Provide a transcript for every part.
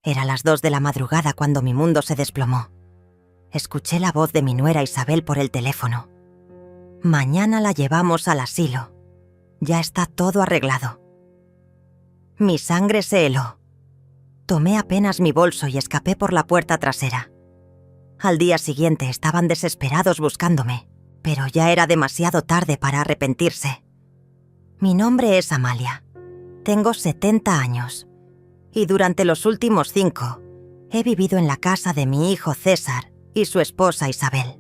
Era las 2 de la madrugada cuando mi mundo se desplomó. Escuché la voz de mi nuera Isabel por el teléfono. Mañana la llevamos al asilo. Ya está todo arreglado. Mi sangre se heló. Tomé apenas mi bolso y escapé por la puerta trasera. Al día siguiente estaban desesperados buscándome, pero ya era demasiado tarde para arrepentirse. Mi nombre es Amalia. Tengo 70 años. Y durante los últimos 5, he vivido en la casa de mi hijo César y su esposa Isabel.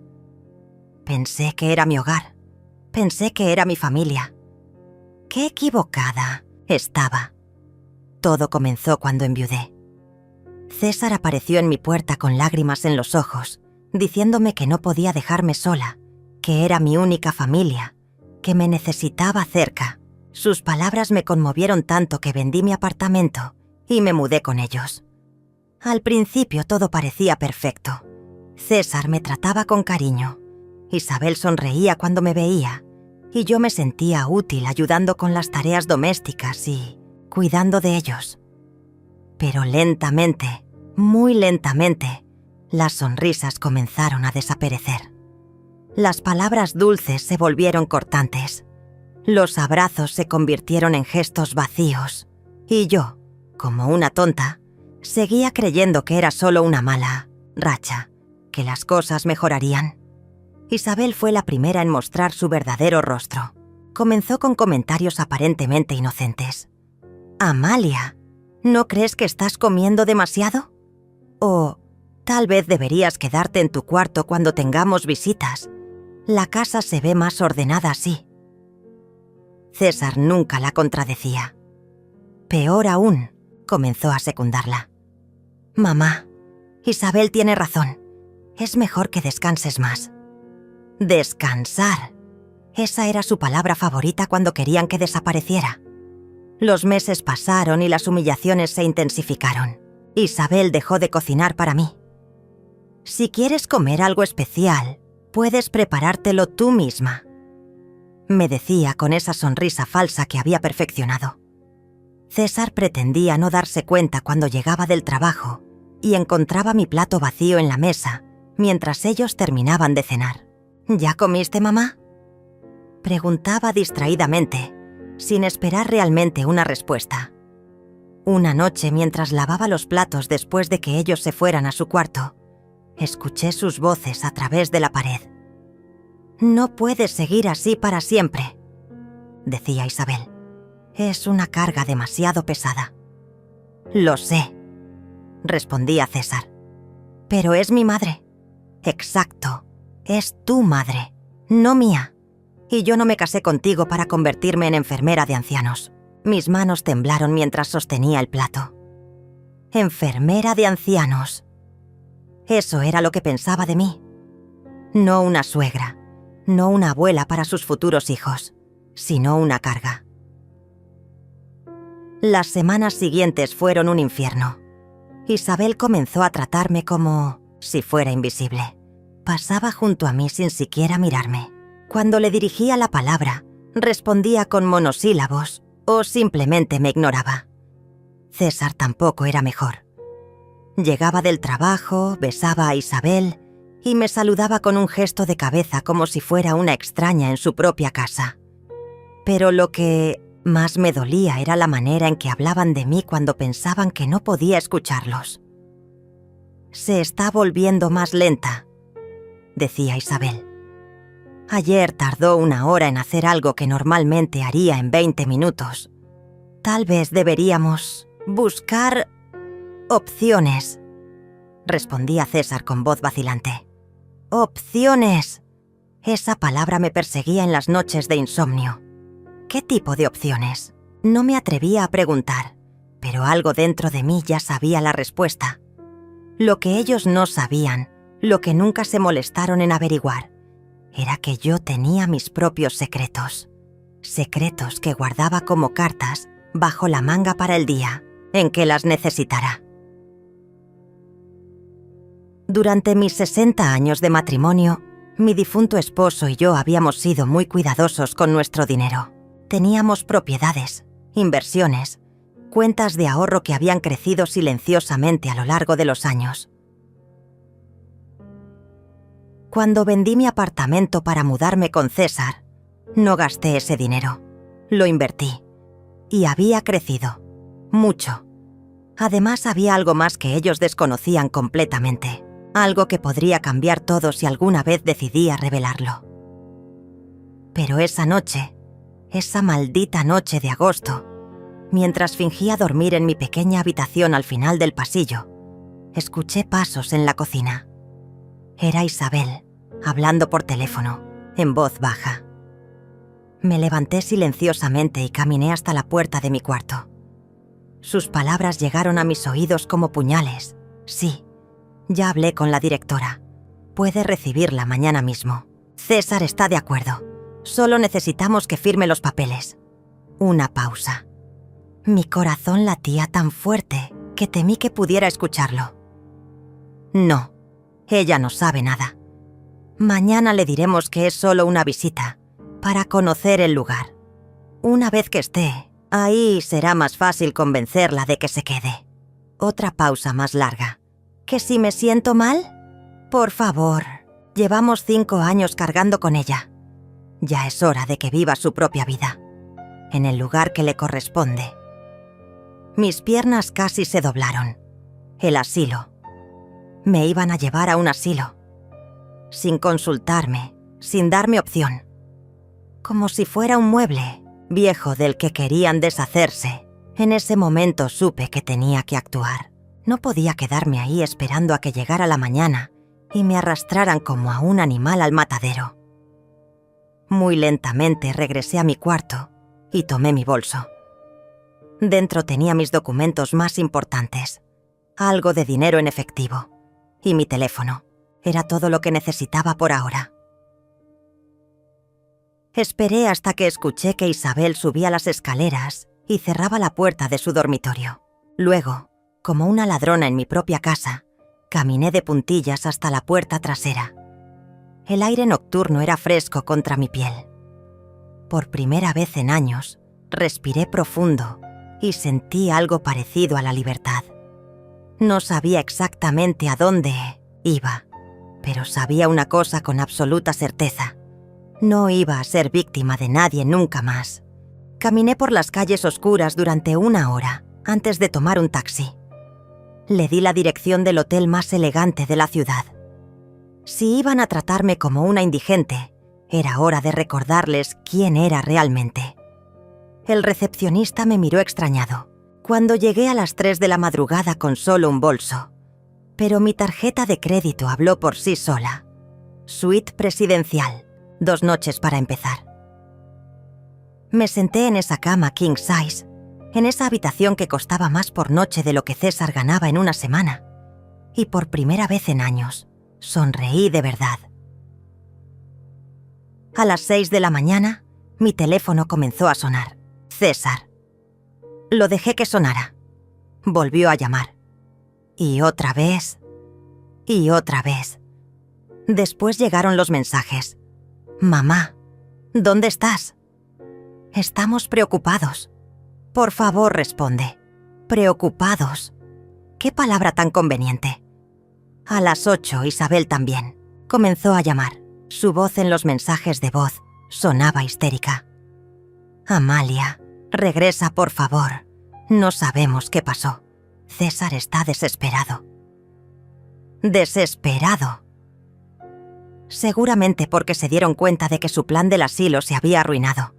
Pensé que era mi hogar. Pensé que era mi familia. Qué equivocada estaba. Todo comenzó cuando enviudé. César apareció en mi puerta con lágrimas en los ojos, diciéndome que no podía dejarme sola, que era mi única familia, que me necesitaba cerca. Sus palabras me conmovieron tanto que vendí mi apartamento y me mudé con ellos. Al principio todo parecía perfecto. César me trataba con cariño. Isabel sonreía cuando me veía y yo me sentía útil ayudando con las tareas domésticas y cuidando de ellos. Pero lentamente, muy lentamente, las sonrisas comenzaron a desaparecer. Las palabras dulces se volvieron cortantes. Los abrazos se convirtieron en gestos vacíos y yo, como una tonta, seguía creyendo que era solo una mala racha, que las cosas mejorarían. Isabel fue la primera en mostrar su verdadero rostro. Comenzó con comentarios aparentemente inocentes. «Amalia, ¿no crees que estás comiendo demasiado? O tal vez deberías quedarte en tu cuarto cuando tengamos visitas. La casa se ve más ordenada así». César nunca la contradecía. Peor aún, comenzó a secundarla. «Mamá, Isabel tiene razón. Es mejor que descanses más». Descansar. Esa era su palabra favorita cuando querían que desapareciera. Los meses pasaron y las humillaciones se intensificaron. Isabel dejó de cocinar para mí. «Si quieres comer algo especial, puedes preparártelo tú misma», me decía con esa sonrisa falsa que había perfeccionado. César pretendía no darse cuenta cuando llegaba del trabajo y encontraba mi plato vacío en la mesa mientras ellos terminaban de cenar. «¿Ya comiste, mamá?», preguntaba distraídamente, sin esperar realmente una respuesta. Una noche, mientras lavaba los platos después de que ellos se fueran a su cuarto, escuché sus voces a través de la pared. «No puedes seguir así para siempre», decía Isabel. «Es una carga demasiado pesada». «Lo sé», respondía César. «Pero es mi madre». «Exacto, es tu madre, no mía. Y yo no me casé contigo para convertirme en enfermera de ancianos». Mis manos temblaron mientras sostenía el plato. «Enfermera de ancianos». Eso era lo que pensaba de mí. No una suegra, no una abuela para sus futuros hijos, sino una carga. Las semanas siguientes fueron un infierno. Isabel comenzó a tratarme como si fuera invisible. Pasaba junto a mí sin siquiera mirarme. Cuando le dirigía la palabra, respondía con monosílabos o simplemente me ignoraba. César tampoco era mejor. Llegaba del trabajo, besaba a Isabel y me saludaba con un gesto de cabeza como si fuera una extraña en su propia casa. Pero lo que más me dolía era la manera en que hablaban de mí cuando pensaban que no podía escucharlos. «Se está volviendo más lenta», decía Isabel. «Ayer tardó 1 hora en hacer algo que normalmente haría en 20 minutos. Tal vez deberíamos buscar opciones», respondía César con voz vacilante. «Opciones». Esa palabra me perseguía en las noches de insomnio. ¿Qué tipo de opciones? No me atrevía a preguntar, pero algo dentro de mí ya sabía la respuesta. Lo que ellos no sabían, lo que nunca se molestaron en averiguar, era que yo tenía mis propios secretos. Secretos que guardaba como cartas bajo la manga para el día en que las necesitara. Durante mis 60 años de matrimonio, mi difunto esposo y yo habíamos sido muy cuidadosos con nuestro dinero. Teníamos propiedades, inversiones, cuentas de ahorro que habían crecido silenciosamente a lo largo de los años. Cuando vendí mi apartamento para mudarme con César, no gasté ese dinero. Lo invertí. Y había crecido. Mucho. Además, había algo más que ellos desconocían completamente. Algo que podría cambiar todo si alguna vez decidía revelarlo. Pero esa noche, esa maldita noche de agosto, mientras fingía dormir en mi pequeña habitación al final del pasillo, escuché pasos en la cocina. Era Isabel, hablando por teléfono, en voz baja. Me levanté silenciosamente y caminé hasta la puerta de mi cuarto. Sus palabras llegaron a mis oídos como puñales. Sí, ya hablé con la directora. Puede recibirla mañana mismo. César está de acuerdo. Solo necesitamos que firme los papeles. Una pausa. Mi corazón latía tan fuerte que temí que pudiera escucharlo. No, ella no sabe nada. Mañana le diremos que es solo una visita, para conocer el lugar. Una vez que esté, ahí será más fácil convencerla de que se quede. Otra pausa más larga. ¿Que si me siento mal? Por favor, llevamos 5 años cargando con ella. Ya es hora de que viva su propia vida, en el lugar que le corresponde. Mis piernas casi se doblaron. El asilo. Me iban a llevar a un asilo. Sin consultarme, sin darme opción. Como si fuera un mueble viejo del que querían deshacerse. En ese momento supe que tenía que actuar. No podía quedarme ahí esperando a que llegara la mañana y me arrastraran como a un animal al matadero. Muy lentamente regresé a mi cuarto y tomé mi bolso. Dentro tenía mis documentos más importantes, algo de dinero en efectivo y mi teléfono. Era todo lo que necesitaba por ahora. Esperé hasta que escuché que Isabel subía las escaleras y cerraba la puerta de su dormitorio. Luego, como una ladrona en mi propia casa, caminé de puntillas hasta la puerta trasera. El aire nocturno era fresco contra mi piel. Por primera vez en años, respiré profundo y sentí algo parecido a la libertad. No sabía exactamente a dónde iba, pero sabía una cosa con absoluta certeza. No iba a ser víctima de nadie nunca más. Caminé por las calles oscuras durante 1 hora antes de tomar un taxi. Le di la dirección del hotel más elegante de la ciudad. Si iban a tratarme como una indigente, era hora de recordarles quién era realmente. El recepcionista me miró extrañado cuando llegué a las 3 de la madrugada con solo un bolso. Pero mi tarjeta de crédito habló por sí sola. Suite presidencial. 2 noches para empezar. Me senté en esa cama king size, en esa habitación que costaba más por noche de lo que César ganaba en una semana. Y por primera vez en años, sonreí de verdad. A las 6 de la mañana, mi teléfono comenzó a sonar. César. Lo dejé que sonara. Volvió a llamar. Y otra vez. Y otra vez. Después llegaron los mensajes. Mamá, ¿dónde estás? Estamos preocupados. Por favor, responde. Preocupados. ¿Qué palabra tan conveniente? A las 8, Isabel también. Comenzó a llamar. Su voz en los mensajes de voz sonaba histérica. Amalia, regresa por favor. No sabemos qué pasó. César está desesperado. Desesperado. Seguramente porque se dieron cuenta de que su plan del asilo se había arruinado.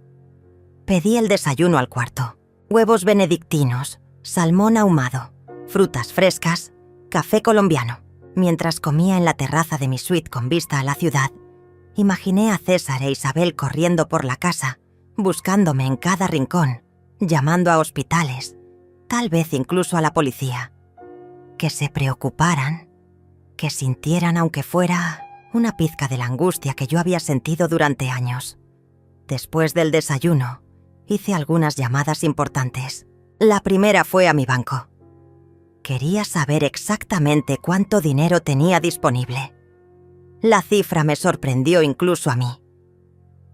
Pedí el desayuno al cuarto. Huevos benedictinos, salmón ahumado, frutas frescas, café colombiano. Mientras comía en la terraza de mi suite con vista a la ciudad, imaginé a César e Isabel corriendo por la casa, buscándome en cada rincón, llamando a hospitales, tal vez incluso a la policía. Que se preocuparan, que sintieran aunque fuera una pizca de la angustia que yo había sentido durante años. Después del desayuno, hice algunas llamadas importantes. La primera fue a mi banco. Quería saber exactamente cuánto dinero tenía disponible. La cifra me sorprendió incluso a mí.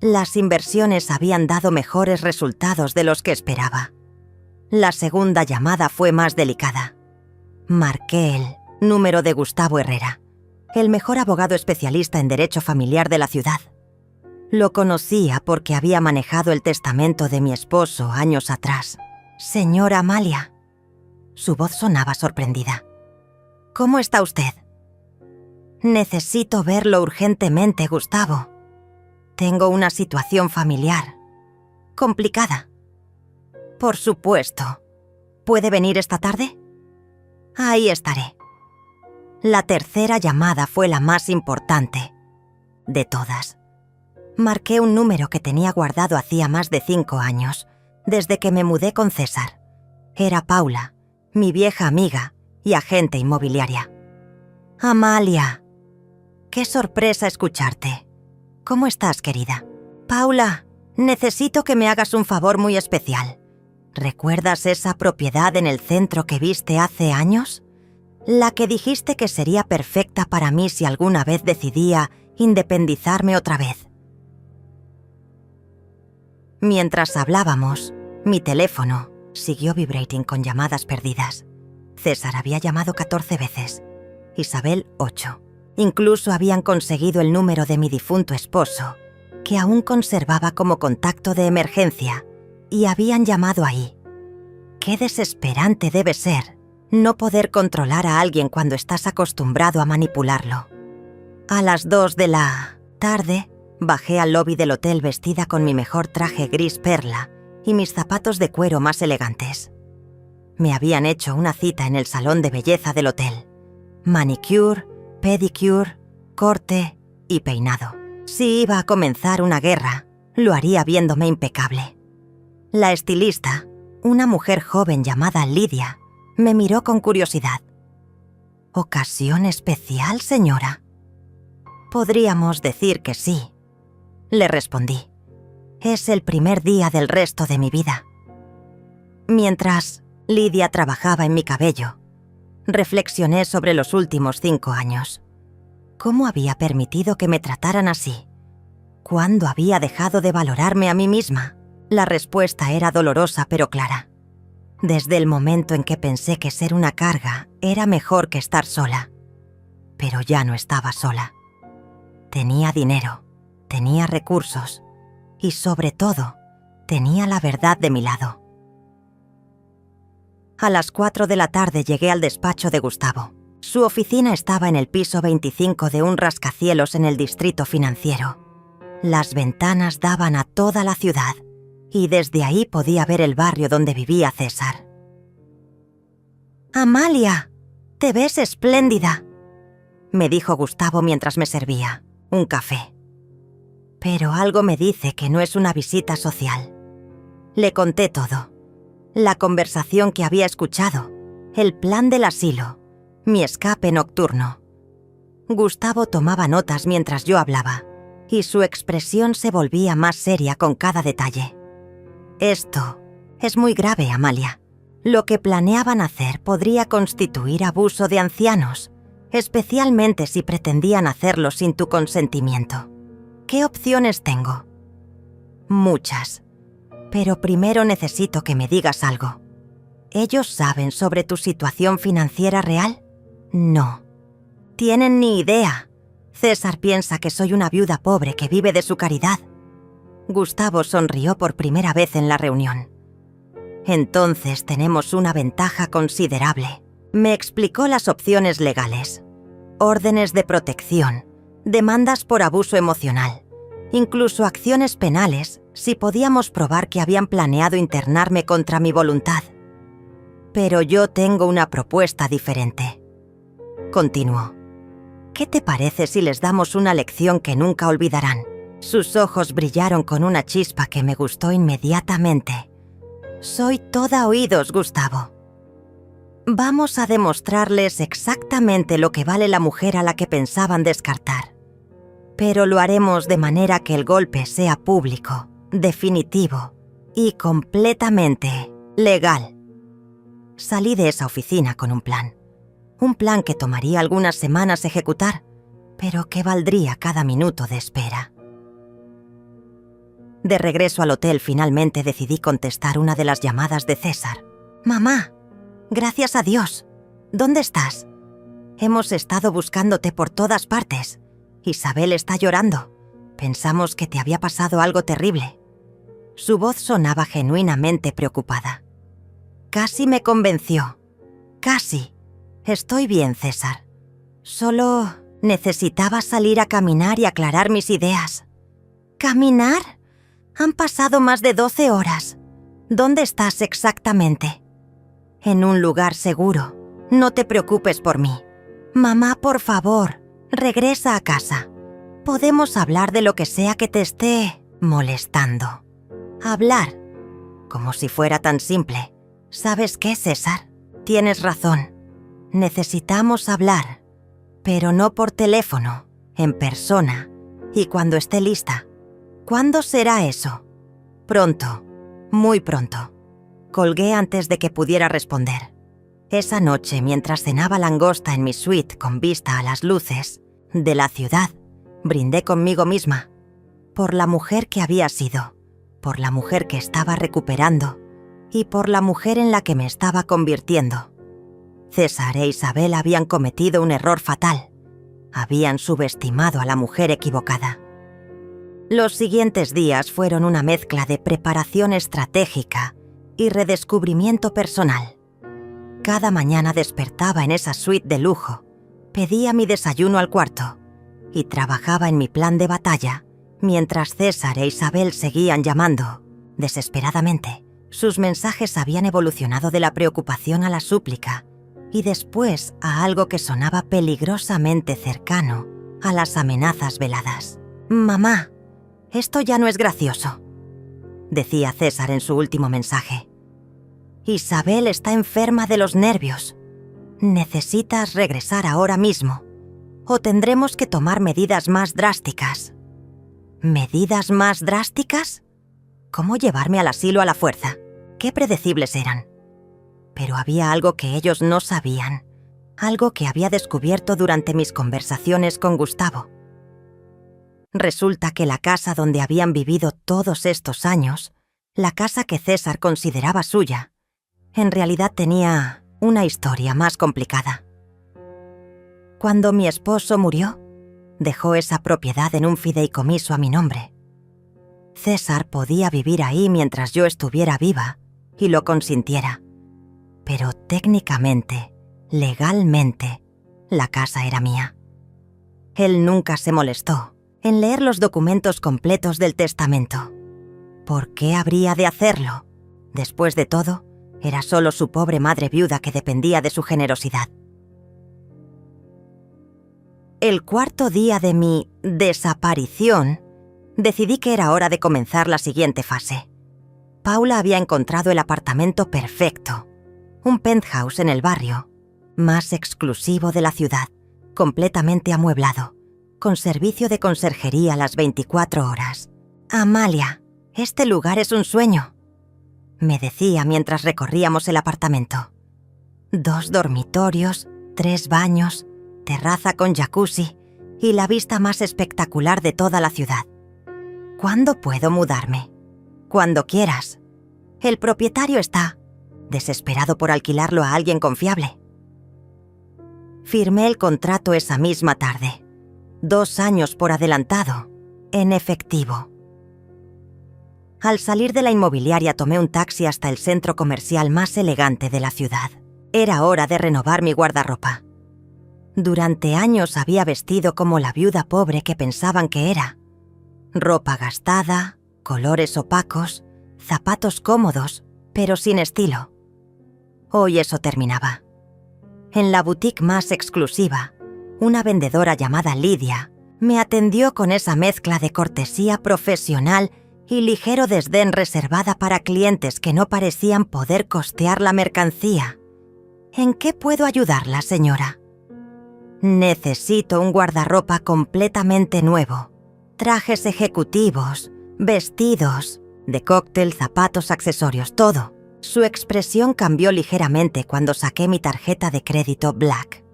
Las inversiones habían dado mejores resultados de los que esperaba. La segunda llamada fue más delicada. Marqué el número de Gustavo Herrera, el mejor abogado especialista en derecho familiar de la ciudad. Lo conocía porque había manejado el testamento de mi esposo años atrás. Señora Amalia. Su voz sonaba sorprendida. ¿Cómo está usted? Necesito verlo urgentemente, Gustavo. Tengo una situación familiar complicada. Por supuesto. ¿Puede venir esta tarde? Ahí estaré. La tercera llamada fue la más importante de todas. Marqué un número que tenía guardado hacía más de 5 años, desde que me mudé con César. Era Paula, mi vieja amiga y agente inmobiliaria. Amalia, qué sorpresa escucharte. ¿Cómo estás, querida? Paula, necesito que me hagas un favor muy especial. ¿Recuerdas esa propiedad en el centro que viste hace años? La que dijiste que sería perfecta para mí si alguna vez decidía independizarme otra vez. Mientras hablábamos, mi teléfono siguió vibrating con llamadas perdidas. César había llamado 14 veces, Isabel 8. Incluso habían conseguido el número de mi difunto esposo, que aún conservaba como contacto de emergencia, y habían llamado ahí. Qué desesperante debe ser no poder controlar a alguien cuando estás acostumbrado a manipularlo. A las 2 de la tarde, bajé al lobby del hotel vestida con mi mejor traje gris perla y mis zapatos de cuero más elegantes. Me habían hecho una cita en el salón de belleza del hotel. Manicure, pedicure, corte y peinado. Si iba a comenzar una guerra, lo haría viéndome impecable. La estilista, una mujer joven llamada Lidia, me miró con curiosidad. ¿Ocasión especial, señora? Podríamos decir que sí, le respondí. Es el primer día del resto de mi vida. Mientras Lidia trabajaba en mi cabello, reflexioné sobre los últimos 5 años. ¿Cómo había permitido que me trataran así? ¿Cuándo había dejado de valorarme a mí misma? La respuesta era dolorosa pero clara. Desde el momento en que pensé que ser una carga era mejor que estar sola. Pero ya no estaba sola. Tenía dinero, tenía recursos y, sobre todo, tenía la verdad de mi lado. A las 4 de la tarde llegué al despacho de Gustavo. Su oficina estaba en el piso 25 de un rascacielos en el distrito financiero. Las ventanas daban a toda la ciudad y desde ahí podía ver el barrio donde vivía César. «Amalia, te ves espléndida», me dijo Gustavo mientras me servía un café. Pero algo me dice que no es una visita social. Le conté todo. La conversación que había escuchado, el plan del asilo, mi escape nocturno. Gustavo tomaba notas mientras yo hablaba, y su expresión se volvía más seria con cada detalle. Esto es muy grave, Amalia. Lo que planeaban hacer podría constituir abuso de ancianos, especialmente si pretendían hacerlo sin tu consentimiento. ¿Qué opciones tengo? Muchas. Pero primero necesito que me digas algo. ¿Ellos saben sobre tu situación financiera real? No. Tienen ni idea. César piensa que soy una viuda pobre que vive de su caridad. Gustavo sonrió por primera vez en la reunión. Entonces tenemos una ventaja considerable. Me explicó las opciones legales. Órdenes de protección, demandas por abuso emocional, incluso acciones penales si podíamos probar que habían planeado internarme contra mi voluntad. Pero yo tengo una propuesta diferente. Continuó. ¿Qué te parece si les damos una lección que nunca olvidarán? Sus ojos brillaron con una chispa que me gustó inmediatamente. Soy toda oídos, Gustavo. Vamos a demostrarles exactamente lo que vale la mujer a la que pensaban descartar. Pero lo haremos de manera que el golpe sea público, definitivo y completamente legal. Salí de esa oficina con un plan. Un plan que tomaría algunas semanas ejecutar, pero que valdría cada minuto de espera. De regreso al hotel, finalmente decidí contestar una de las llamadas de César. Mamá, gracias a Dios. ¿Dónde estás? Hemos estado buscándote por todas partes. Isabel está llorando. Pensamos que te había pasado algo terrible. Su voz sonaba genuinamente preocupada. Casi me convenció. Casi. Estoy bien, César. Solo necesitaba salir a caminar y aclarar mis ideas. ¿Caminar? Han pasado más de 12 horas. ¿Dónde estás exactamente? En un lugar seguro. No te preocupes por mí. Mamá, por favor, regresa a casa. Podemos hablar de lo que sea que te esté molestando. Hablar. Como si fuera tan simple. ¿Sabes qué, César? Tienes razón. Necesitamos hablar. Pero no por teléfono, en persona. Y cuando esté lista. ¿Cuándo será eso? Pronto. Muy pronto. Colgué antes de que pudiera responder. Esa noche, mientras cenaba langosta en mi suite con vista a las luces de la ciudad, brindé conmigo misma. Por la mujer que había sido, por la mujer que estaba recuperando y por la mujer en la que me estaba convirtiendo. César e Isabel habían cometido un error fatal. Habían subestimado a la mujer equivocada. Los siguientes días fueron una mezcla de preparación estratégica y redescubrimiento personal. Cada mañana despertaba en esa suite de lujo, pedía mi desayuno al cuarto y trabajaba en mi plan de batalla mientras César e Isabel seguían llamando, desesperadamente. Sus mensajes habían evolucionado de la preocupación a la súplica y después a algo que sonaba peligrosamente cercano a las amenazas veladas. «Mamá, esto ya no es gracioso», decía César en su último mensaje. «Isabel está enferma de los nervios. Necesitas regresar ahora mismo, o tendremos que tomar medidas más drásticas». ¿Medidas más drásticas? ¿Cómo llevarme al asilo a la fuerza? Qué predecibles eran. Pero había algo que ellos no sabían, algo que había descubierto durante mis conversaciones con Gustavo. Resulta que la casa donde habían vivido todos estos años, la casa que César consideraba suya, en realidad tenía una historia más complicada. Cuando mi esposo murió, dejó esa propiedad en un fideicomiso a mi nombre. César podía vivir ahí mientras yo estuviera viva y lo consintiera. Pero técnicamente, legalmente, la casa era mía. Él nunca se molestó en leer los documentos completos del testamento. ¿Por qué habría de hacerlo? Después de todo, era solo su pobre madre viuda que dependía de su generosidad. El cuarto día de mi desaparición, decidí que era hora de comenzar la siguiente fase. Paula había encontrado el apartamento perfecto, un penthouse en el barrio, más exclusivo de la ciudad, completamente amueblado, con servicio de conserjería las 24 horas. «Amalia, este lugar es un sueño», me decía mientras recorríamos el apartamento. 2 dormitorios, 3 baños, terraza con jacuzzi y la vista más espectacular de toda la ciudad. ¿Cuándo puedo mudarme? Cuando quieras. El propietario está desesperado por alquilarlo a alguien confiable. Firmé el contrato esa misma tarde. 2 años por adelantado, en efectivo. Al salir de la inmobiliaria tomé un taxi hasta el centro comercial más elegante de la ciudad. Era hora de renovar mi guardarropa. Durante años había vestido como la viuda pobre que pensaban que era. Ropa gastada, colores opacos, zapatos cómodos, pero sin estilo. Hoy eso terminaba. En la boutique más exclusiva, una vendedora llamada Lidia me atendió con esa mezcla de cortesía profesional y ligero desdén reservada para clientes que no parecían poder costear la mercancía. ¿En qué puedo ayudarla, señora? Necesito un guardarropa completamente nuevo. Trajes ejecutivos, vestidos, de cóctel, zapatos, accesorios, todo. Su expresión cambió ligeramente cuando saqué mi tarjeta de crédito Black.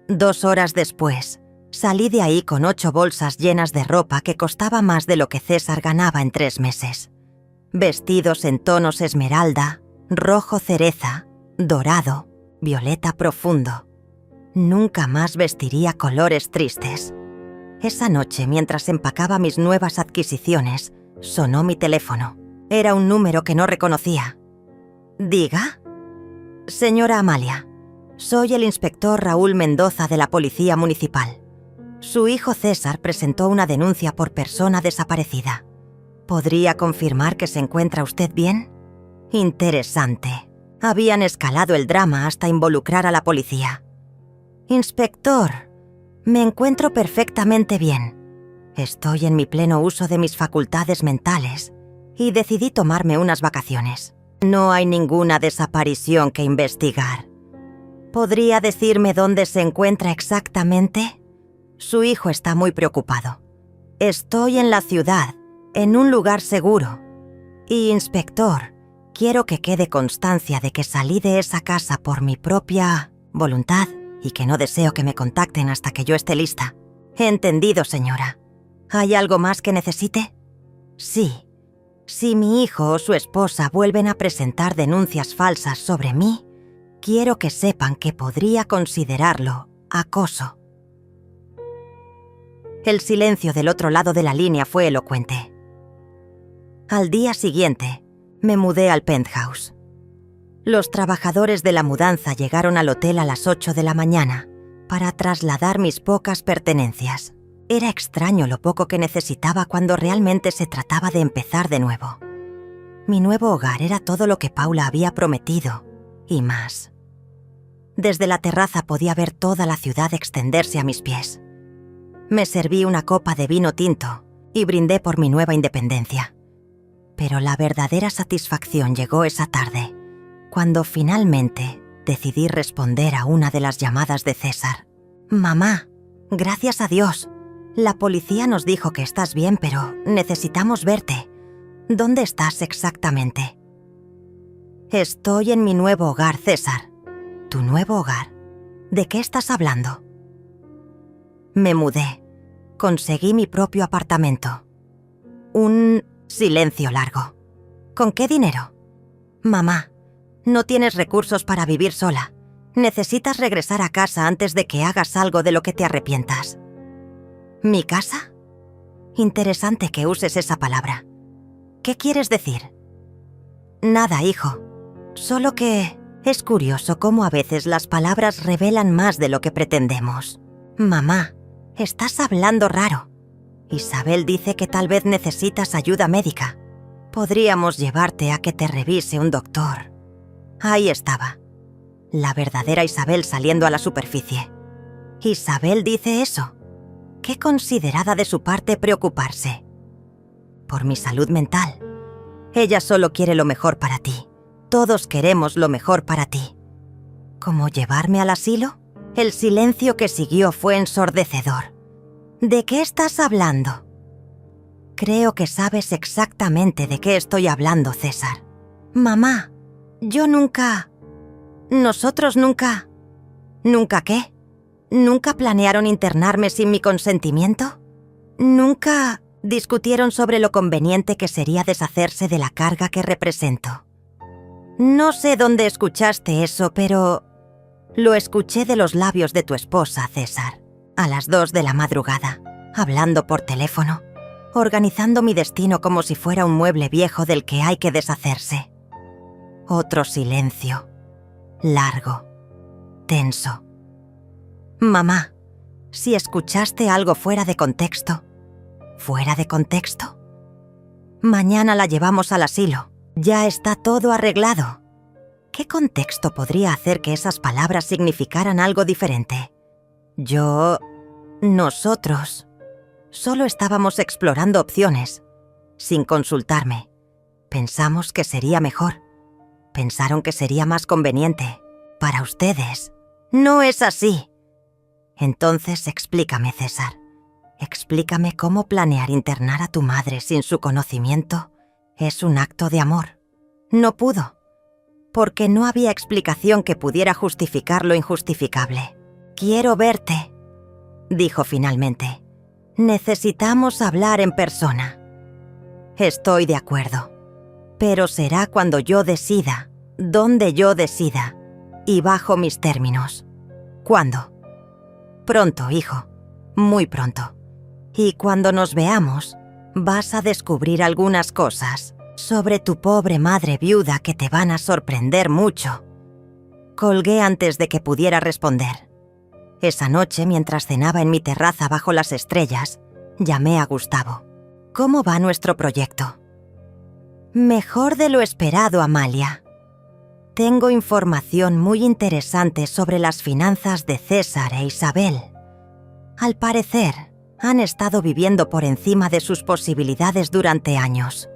2 horas después, salí de ahí con 8 bolsas llenas de ropa que costaba más de lo que César ganaba en 3 meses. vestidos en tonos esmeralda, rojo cereza, dorado, violeta profundo. Nunca más vestiría colores tristes. Esa noche, mientras empacaba mis nuevas adquisiciones, sonó mi teléfono. Era un número que no reconocía. ¿Diga? Señora Amalia, soy el inspector Raúl Mendoza de la Policía Municipal. Su hijo César presentó una denuncia por persona desaparecida. ¿Podría confirmar que se encuentra usted bien? Interesante. Habían escalado el drama hasta involucrar a la policía. Inspector, me encuentro perfectamente bien. Estoy en mi pleno uso de mis facultades mentales y decidí tomarme unas vacaciones. No hay ninguna desaparición que investigar. ¿Podría decirme dónde se encuentra exactamente? Su hijo está muy preocupado. Estoy en la ciudad, en un lugar seguro. Y, inspector, quiero que quede constancia de que salí de esa casa por mi propia voluntad y que no deseo que me contacten hasta que yo esté lista. Entendido, señora. ¿Hay algo más que necesite? Sí. Si mi hijo o su esposa vuelven a presentar denuncias falsas sobre mí, quiero que sepan que podría considerarlo acoso. El silencio del otro lado de la línea fue elocuente. Al día siguiente, me mudé al penthouse. Los trabajadores de la mudanza llegaron al hotel a las 8 de la mañana para trasladar mis pocas pertenencias. Era extraño lo poco que necesitaba cuando realmente se trataba de empezar de nuevo. Mi nuevo hogar era todo lo que Paula había prometido, y más. Desde la terraza podía ver toda la ciudad extenderse a mis pies. Me serví una copa de vino tinto y brindé por mi nueva independencia. Pero la verdadera satisfacción llegó esa tarde, cuando finalmente decidí responder a una de las llamadas de César. «Mamá, gracias a Dios. La policía nos dijo que estás bien, pero necesitamos verte. ¿Dónde estás exactamente?» «Estoy en mi nuevo hogar, César». «¿Tu nuevo hogar? ¿De qué estás hablando?» Me mudé. Conseguí mi propio apartamento. Un silencio largo. ¿Con qué dinero? «Mamá, no tienes recursos para vivir sola. Necesitas regresar a casa antes de que hagas algo de lo que te arrepientas». ¿Mi casa? Interesante que uses esa palabra. ¿Qué quieres decir? Nada, hijo. Solo que es curioso cómo a veces las palabras revelan más de lo que pretendemos. Mamá, estás hablando raro. Isabel dice que tal vez necesitas ayuda médica. Podríamos llevarte a que te revise un doctor. Ahí estaba. La verdadera Isabel saliendo a la superficie. ¿Isabel dice eso? Qué considerada de su parte preocuparse. Por mi salud mental. Ella solo quiere lo mejor para ti. Todos queremos lo mejor para ti. ¿Cómo llevarme al asilo? El silencio que siguió fue ensordecedor. ¿De qué estás hablando? Creo que sabes exactamente de qué estoy hablando, César. Mamá, yo nunca... Nosotros nunca... ¿Nunca qué? ¿Nunca planearon internarme sin mi consentimiento? ¿Nunca discutieron sobre lo conveniente que sería deshacerse de la carga que represento? No sé dónde escuchaste eso, pero lo escuché de los labios de tu esposa, César, a las 2 de la madrugada, hablando por teléfono, organizando mi destino como si fuera un mueble viejo del que hay que deshacerse. Otro silencio, largo, tenso. Mamá, si escuchaste algo fuera de contexto. ¿Fuera de contexto? Mañana la llevamos al asilo. Ya está todo arreglado. ¿Qué contexto podría hacer que esas palabras significaran algo diferente? Nosotros, solo estábamos explorando opciones, sin consultarme. Pensamos que sería mejor. Pensaron que sería más conveniente. Para ustedes. No es así. Entonces explícame, César. Explícame cómo planear internar a tu madre sin su conocimiento es un acto de amor. No pudo, porque no había explicación que pudiera justificar lo injustificable. «Quiero verte», dijo finalmente. «Necesitamos hablar en persona». «Estoy de acuerdo. Pero será cuando yo decida, donde yo decida y bajo mis términos. ¿Cuándo? Pronto, hijo, muy pronto. Y cuando nos veamos, vas a descubrir algunas cosas sobre tu pobre madre viuda que te van a sorprender mucho. Colgué antes de que pudiera responder. Esa noche, mientras cenaba en mi terraza bajo las estrellas, llamé a Gustavo. ¿Cómo va nuestro proyecto? Mejor de lo esperado, Amalia. Tengo información muy interesante sobre las finanzas de César e Isabel. Al parecer, han estado viviendo por encima de sus posibilidades durante años.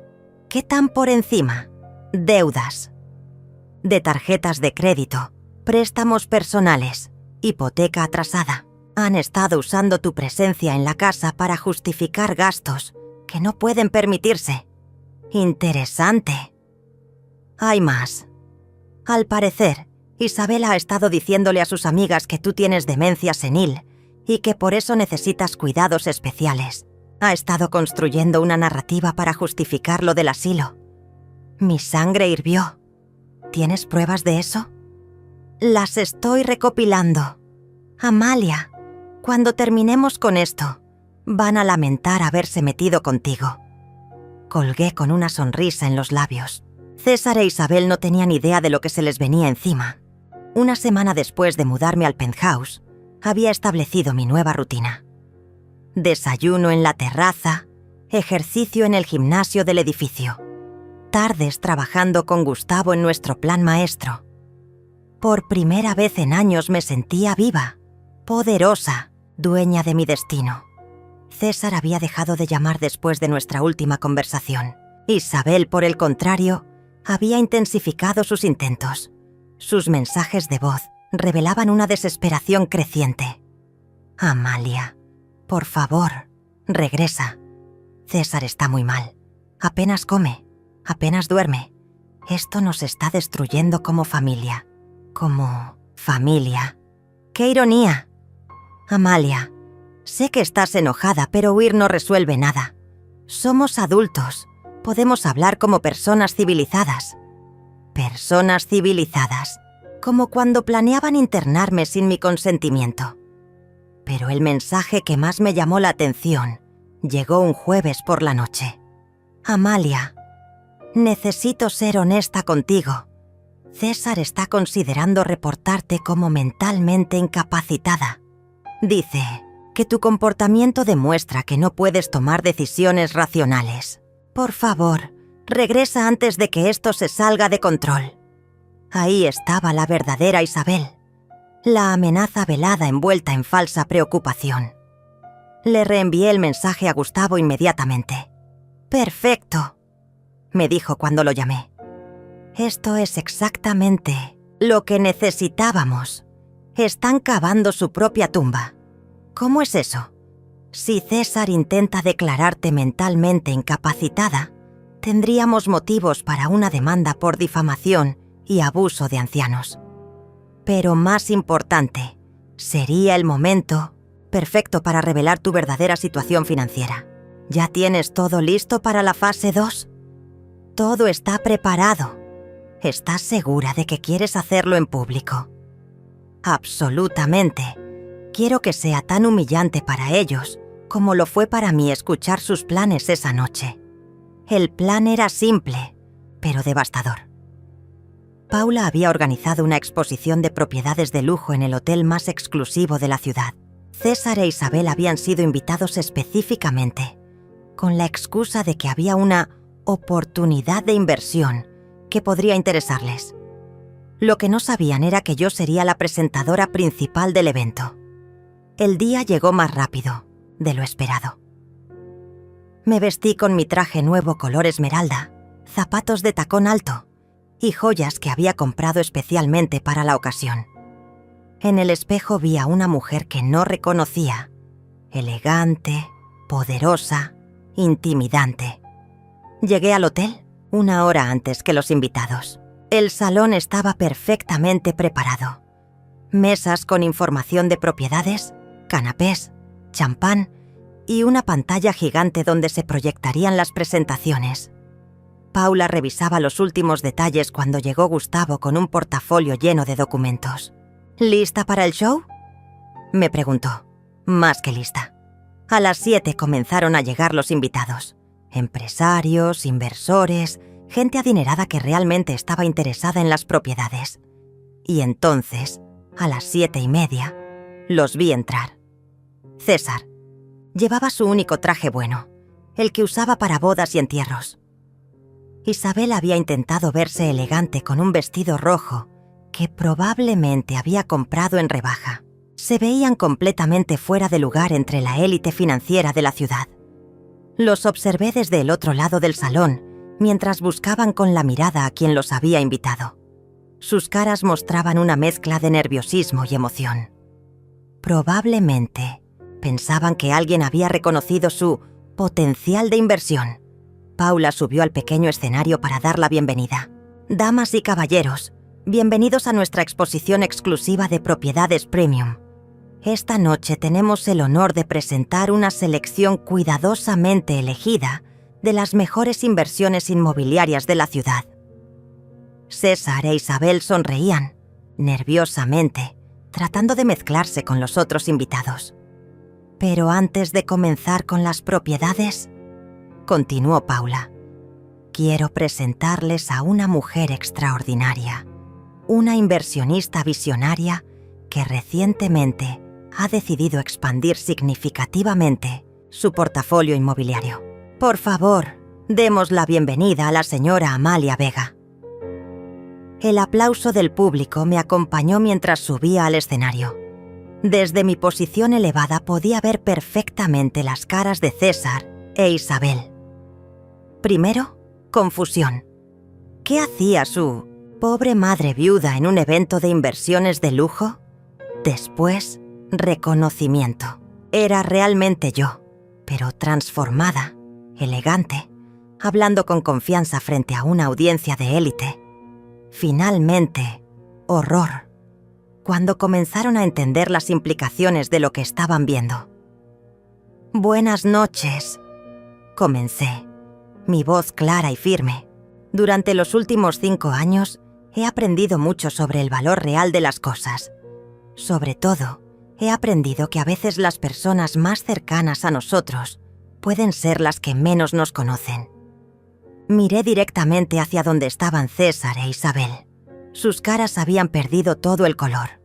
¿Qué tan por encima? Deudas. De tarjetas de crédito, préstamos personales, hipoteca atrasada. Han estado usando tu presencia en la casa para justificar gastos que no pueden permitirse. Interesante. Hay más. Al parecer, Isabel ha estado diciéndole a sus amigas que tú tienes demencia senil y que por eso necesitas cuidados especiales. Ha estado construyendo una narrativa para justificar lo del asilo. Mi sangre hirvió. ¿Tienes pruebas de eso? Las estoy recopilando. Amalia, cuando terminemos con esto, van a lamentar haberse metido contigo. Colgué con una sonrisa en los labios. César e Isabel no tenían idea de lo que se les venía encima. Una semana después de mudarme al penthouse, había establecido mi nueva rutina. Desayuno en la terraza, ejercicio en el gimnasio del edificio. Tardes trabajando con Gustavo en nuestro plan maestro. Por primera vez en años me sentía viva, poderosa, dueña de mi destino. César había dejado de llamar después de nuestra última conversación. Isabel, por el contrario, había intensificado sus intentos. Sus mensajes de voz revelaban una desesperación creciente. Amalia, por favor, regresa. César está muy mal. Apenas come, apenas duerme. Esto nos está destruyendo como familia. Como familia. ¡Qué ironía! Amalia, sé que estás enojada, pero huir no resuelve nada. Somos adultos. Podemos hablar como personas civilizadas. Personas civilizadas. Como cuando planeaban internarme sin mi consentimiento. Pero el mensaje que más me llamó la atención llegó un jueves por la noche. Amalia, necesito ser honesta contigo. César está considerando reportarte como mentalmente incapacitada. Dice que tu comportamiento demuestra que no puedes tomar decisiones racionales. Por favor, regresa antes de que esto se salga de control. Ahí estaba la verdadera Isabel, la amenaza velada envuelta en falsa preocupación. Le reenvié el mensaje a Gustavo inmediatamente. «Perfecto», me dijo cuando lo llamé. «Esto es exactamente lo que necesitábamos. Están cavando su propia tumba. ¿Cómo es eso? Si César intenta declararte mentalmente incapacitada, tendríamos motivos para una demanda por difamación y abuso de ancianos. Pero más importante, sería el momento perfecto para revelar tu verdadera situación financiera. ¿Ya tienes todo listo para la fase 2? Todo está preparado. ¿Estás segura de que quieres hacerlo en público? Absolutamente. Quiero que sea tan humillante para ellos como lo fue para mí escuchar sus planes esa noche. El plan era simple, pero devastador. Paula había organizado una exposición de propiedades de lujo en el hotel más exclusivo de la ciudad. César e Isabel habían sido invitados específicamente, con la excusa de que había una oportunidad de inversión que podría interesarles. Lo que no sabían era que yo sería la presentadora principal del evento. El día llegó más rápido de lo esperado. Me vestí con mi traje nuevo color esmeralda, zapatos de tacón alto y joyas que había comprado especialmente para la ocasión. En el espejo vi a una mujer que no reconocía, elegante, poderosa, intimidante. Llegué al hotel 1 hora antes que los invitados. El salón estaba perfectamente preparado. Mesas con información de propiedades, canapés, champán y una pantalla gigante donde se proyectarían las presentaciones. Paula revisaba los últimos detalles cuando llegó Gustavo con un portafolio lleno de documentos. ¿Lista para el show?, me preguntó. Más que lista. A las 7 comenzaron a llegar los invitados. Empresarios, inversores, gente adinerada que realmente estaba interesada en las propiedades. Y entonces, a las 7:30, los vi entrar. César. Llevaba su único traje bueno, el que usaba para bodas y entierros. Isabel había intentado verse elegante con un vestido rojo que probablemente había comprado en rebaja. Se veían completamente fuera de lugar entre la élite financiera de la ciudad. Los observé desde el otro lado del salón, mientras buscaban con la mirada a quien los había invitado. Sus caras mostraban una mezcla de nerviosismo y emoción. Probablemente pensaban que alguien había reconocido su potencial de inversión. Paula subió al pequeño escenario para dar la bienvenida. Damas y caballeros, bienvenidos a nuestra exposición exclusiva de propiedades premium. Esta noche tenemos el honor de presentar una selección cuidadosamente elegida de las mejores inversiones inmobiliarias de la ciudad. César e Isabel sonreían, nerviosamente, tratando de mezclarse con los otros invitados. Pero antes de comenzar con las propiedades, continuó Paula, quiero presentarles a una mujer extraordinaria, una inversionista visionaria que recientemente ha decidido expandir significativamente su portafolio inmobiliario. Por favor, demos la bienvenida a la señora Amalia Vega. El aplauso del público me acompañó mientras subía al escenario. Desde mi posición elevada podía ver perfectamente las caras de César e Isabel. Primero, confusión. ¿Qué hacía su pobre madre viuda en un evento de inversiones de lujo? Después, reconocimiento. Era realmente yo, pero transformada, elegante, hablando con confianza frente a una audiencia de élite. Finalmente, horror, cuando comenzaron a entender las implicaciones de lo que estaban viendo. Buenas noches, comencé, mi voz clara y firme. Durante los últimos 5 años he aprendido mucho sobre el valor real de las cosas. Sobre todo, he aprendido que a veces las personas más cercanas a nosotros pueden ser las que menos nos conocen. Miré directamente hacia donde estaban César e Isabel. Sus caras habían perdido todo el color.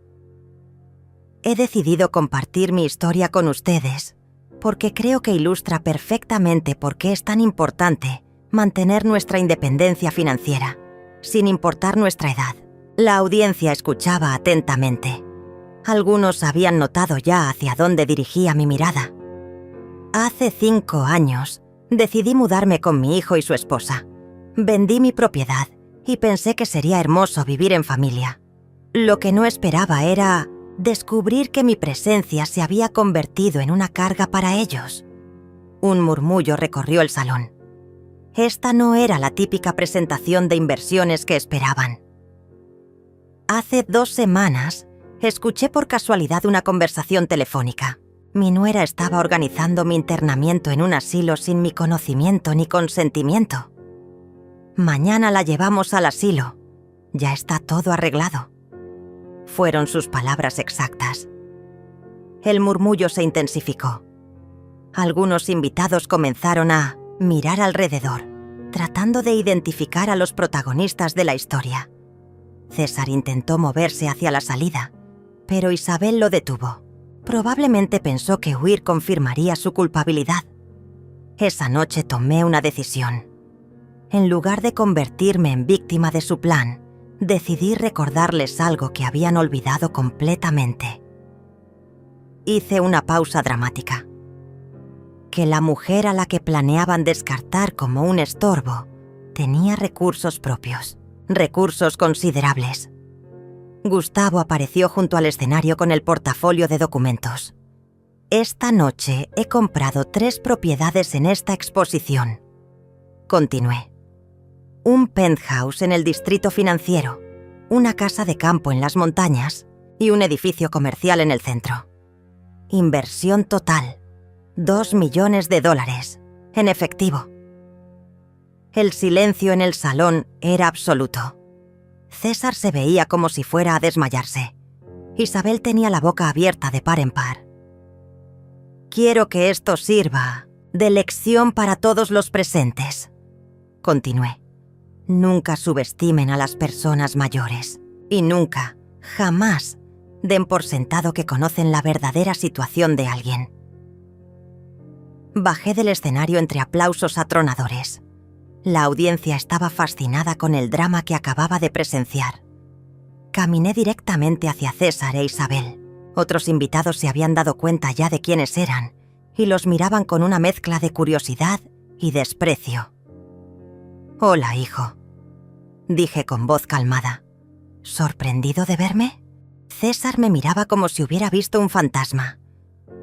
He decidido compartir mi historia con ustedes porque creo que ilustra perfectamente por qué es tan importante mantener nuestra independencia financiera, sin importar nuestra edad. La audiencia escuchaba atentamente. Algunos habían notado ya hacia dónde dirigía mi mirada. Hace 5 años, decidí mudarme con mi hijo y su esposa. Vendí mi propiedad y pensé que sería hermoso vivir en familia. Lo que no esperaba era descubrir que mi presencia se había convertido en una carga para ellos. Un murmullo recorrió el salón. Esta no era la típica presentación de inversiones que esperaban. Hace 2 semanas, escuché por casualidad una conversación telefónica. Mi nuera estaba organizando mi internamiento en un asilo sin mi conocimiento ni consentimiento. Mañana la llevamos al asilo. Ya está todo arreglado. Fueron sus palabras exactas. El murmullo se intensificó. Algunos invitados comenzaron a mirar alrededor, tratando de identificar a los protagonistas de la historia. César intentó moverse hacia la salida, pero Isabel lo detuvo. Probablemente pensó que huir confirmaría su culpabilidad. Esa noche tomé una decisión. En lugar de convertirme en víctima de su plan, decidí recordarles algo que habían olvidado completamente. Hice una pausa dramática. Que la mujer a la que planeaban descartar como un estorbo tenía recursos propios, recursos considerables. Gustavo apareció junto al escenario con el portafolio de documentos. Esta noche he comprado 3 propiedades en esta exposición. Continué. Un penthouse en el distrito financiero, una casa de campo en las montañas y un edificio comercial en el centro. Inversión total, $2 millones en efectivo. El silencio en el salón era absoluto. César se veía como si fuera a desmayarse. Isabel tenía la boca abierta de par en par. «Quiero que esto sirva de lección para todos los presentes», continué. «Nunca subestimen a las personas mayores y nunca, jamás, den por sentado que conocen la verdadera situación de alguien». Bajé del escenario entre aplausos atronadores. La audiencia estaba fascinada con el drama que acababa de presenciar. Caminé directamente hacia César e Isabel. Otros invitados se habían dado cuenta ya de quiénes eran y los miraban con una mezcla de curiosidad y desprecio. «Hola, hijo», dije con voz calmada. ¿Sorprendido de verme? César me miraba como si hubiera visto un fantasma.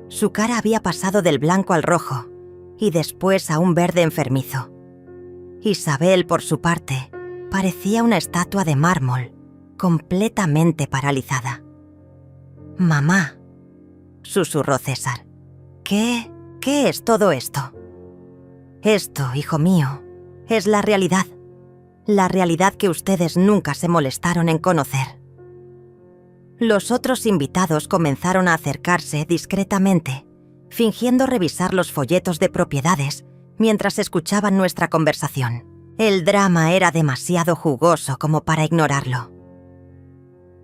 Su cara había pasado del blanco al rojo y después a un verde enfermizo. Isabel, por su parte, parecía una estatua de mármol, completamente paralizada. «Mamá», susurró César. ¿Qué es todo esto?» «Esto, hijo mío, es la realidad. La realidad que ustedes nunca se molestaron en conocer». Los otros invitados comenzaron a acercarse discretamente, fingiendo revisar los folletos de propiedades mientras escuchaban nuestra conversación. El drama era demasiado jugoso como para ignorarlo.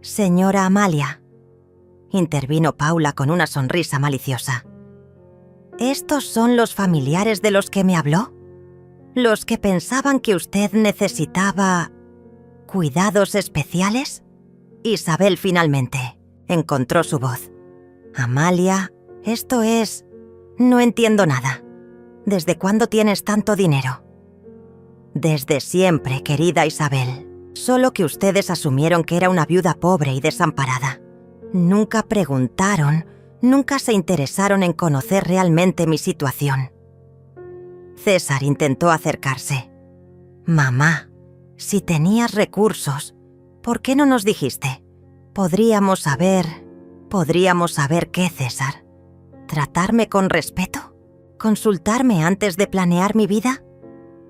«Señora Amalia», intervino Paula con una sonrisa maliciosa. «¿Estos son los familiares de los que me habló? ¿Los que pensaban que usted necesitaba cuidados especiales?» Isabel finalmente encontró su voz. «Amalia, esto es... No entiendo nada. ¿Desde cuándo tienes tanto dinero?» «Desde siempre, querida Isabel. Solo que ustedes asumieron que era una viuda pobre y desamparada. Nunca preguntaron, nunca se interesaron en conocer realmente mi situación». César intentó acercarse. «Mamá, si tenías recursos, ¿por qué no nos dijiste? Podríamos saber qué, César. ¿Tratarme con respeto? ¿Consultarme antes de planear mi vida?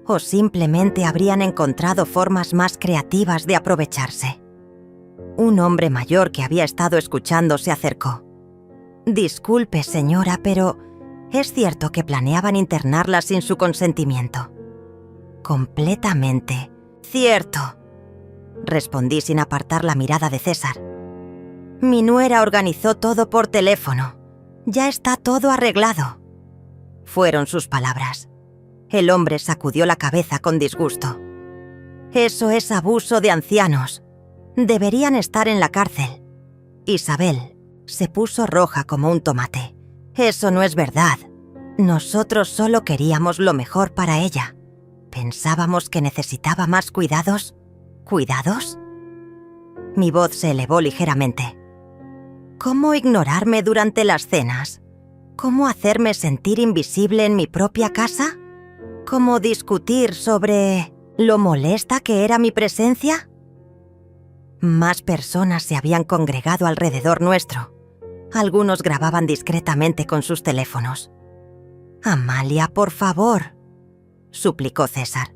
¿O simplemente habrían encontrado formas más creativas de aprovecharse?» Un hombre mayor que había estado escuchando se acercó. «Disculpe, señora, pero ¿es cierto que planeaban internarla sin su consentimiento?» «Completamente cierto», respondí sin apartar la mirada de César. «Mi nuera organizó todo por teléfono. Ya está todo arreglado», fueron sus palabras. El hombre sacudió la cabeza con disgusto. «Eso es abuso de ancianos. Deberían estar en la cárcel». Isabel se puso roja como un tomate. «Eso no es verdad. Nosotros solo queríamos lo mejor para ella. Pensábamos que necesitaba más cuidados». «¿Cuidados?». Mi voz se elevó ligeramente. «¿Cómo ignorarme durante las cenas? ¿Cómo hacerme sentir invisible en mi propia casa? ¿Cómo discutir sobre lo molesta que era mi presencia?». Más personas se habían congregado alrededor nuestro. Algunos grababan discretamente con sus teléfonos. «Amalia, por favor», suplicó César.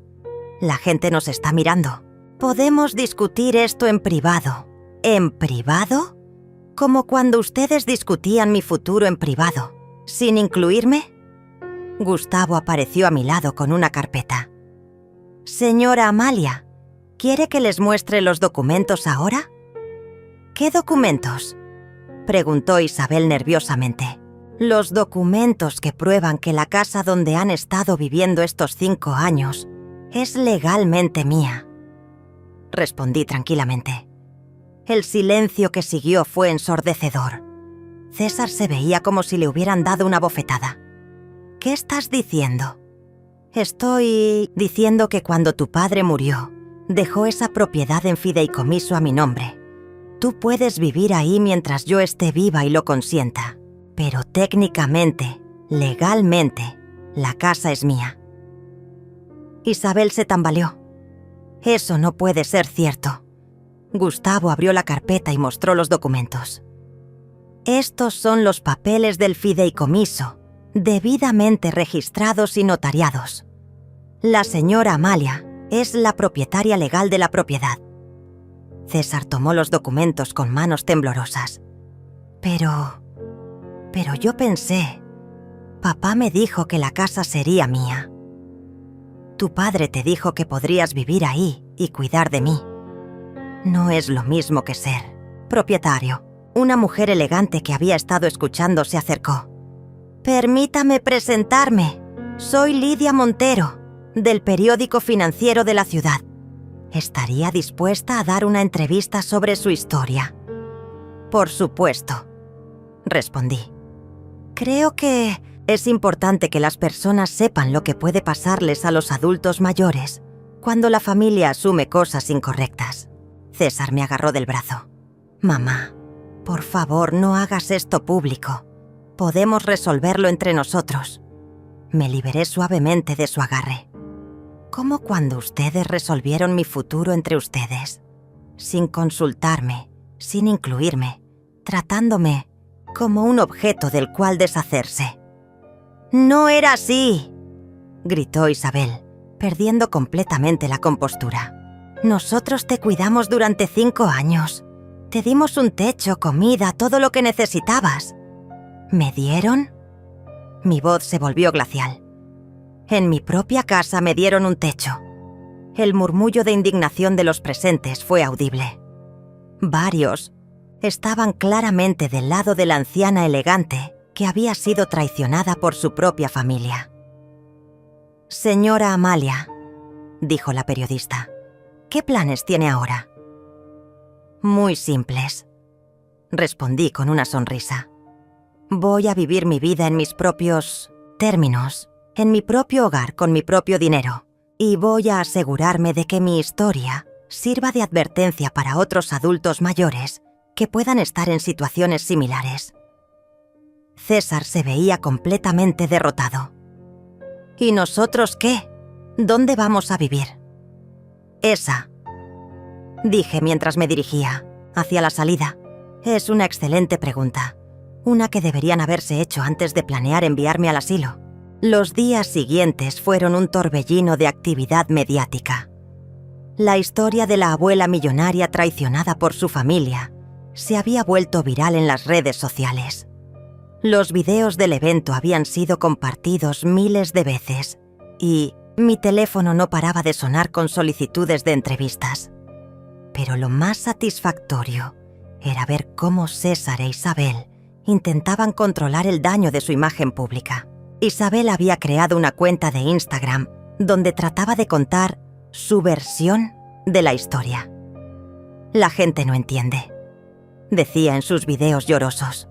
«La gente nos está mirando. Podemos discutir esto en privado». «¿En privado? Como cuando ustedes discutían mi futuro en privado, sin incluirme». Gustavo apareció a mi lado con una carpeta. «Señora Amalia, ¿quiere que les muestre los documentos ahora?». «¿Qué documentos?», preguntó Isabel nerviosamente. «Los documentos que prueban que la casa donde han estado viviendo estos 5 años es legalmente mía», respondí tranquilamente. El silencio que siguió fue ensordecedor. César se veía como si le hubieran dado una bofetada. «¿Qué estás diciendo?». «Estoy diciendo que cuando tu padre murió, dejó esa propiedad en fideicomiso a mi nombre. Tú puedes vivir ahí mientras yo esté viva y lo consienta, pero técnicamente, legalmente, la casa es mía». Isabel se tambaleó. «Eso no puede ser cierto». Gustavo abrió la carpeta y mostró los documentos. «Estos son los papeles del fideicomiso, debidamente registrados y notariados. La señora Amalia es la propietaria legal de la propiedad. César tomó los documentos con manos temblorosas. Pero yo pensé, papá me dijo que la casa sería mía. Tu padre te dijo que podrías vivir ahí y cuidar de mí. No es lo mismo que ser propietario. Una mujer elegante que había estado escuchando se acercó. Permítame presentarme. Soy Lidia Montero, del periódico financiero de la ciudad. Estaría dispuesta a dar una entrevista sobre su historia. Por supuesto, respondí. Creo que es importante que las personas sepan lo que puede pasarles a los adultos mayores cuando la familia asume cosas incorrectas. César me agarró del brazo. Mamá, por favor, no hagas esto público. Podemos resolverlo entre nosotros. Me liberé suavemente de su agarre. ¿Cómo cuando ustedes resolvieron mi futuro entre ustedes? Sin consultarme, sin incluirme, tratándome como un objeto del cual deshacerse. «No era así», gritó Isabel, perdiendo completamente la compostura. «Nosotros te cuidamos durante 5 años. Te dimos un techo, comida, todo lo que necesitabas. ¿Me dieron?» Mi voz se volvió glacial. En mi propia casa me dieron un techo. El murmullo de indignación de los presentes fue audible. Varios estaban claramente del lado de la anciana elegante que había sido traicionada por su propia familia. «Señora Amalia», dijo la periodista, «¿qué planes tiene ahora?» «Muy simples», respondí con una sonrisa. «Voy a vivir mi vida en mis propios términos, en mi propio hogar con mi propio dinero, y voy a asegurarme de que mi historia sirva de advertencia para otros adultos mayores que puedan estar en situaciones similares». César se veía completamente derrotado. «¿Y nosotros qué? ¿Dónde vamos a vivir?» «Esa», dije mientras me dirigía hacia la salida. «Es una excelente pregunta. Una que deberían haberse hecho antes de planear enviarme al asilo». Los días siguientes fueron un torbellino de actividad mediática. La historia de la abuela millonaria traicionada por su familia se había vuelto viral en las redes sociales. Los videos del evento habían sido compartidos miles de veces y mi teléfono no paraba de sonar con solicitudes de entrevistas. Pero lo más satisfactorio era ver cómo César e Isabel intentaban controlar el daño de su imagen pública. Isabel había creado una cuenta de Instagram donde trataba de contar su versión de la historia. «La gente no entiende», decía en sus videos llorosos.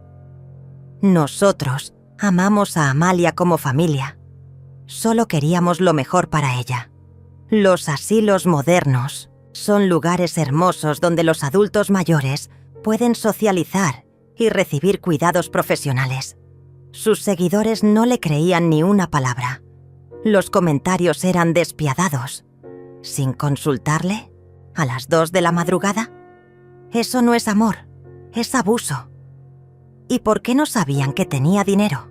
«Nosotros amamos a Amalia como familia. Solo queríamos lo mejor para ella. Los asilos modernos son lugares hermosos donde los adultos mayores pueden socializar y recibir cuidados profesionales». Sus seguidores no le creían ni una palabra. Los comentarios eran despiadados. ¿Sin consultarle? ¿A las 2 de la madrugada? Eso no es amor, es abuso. ¿Y por qué no sabían que tenía dinero?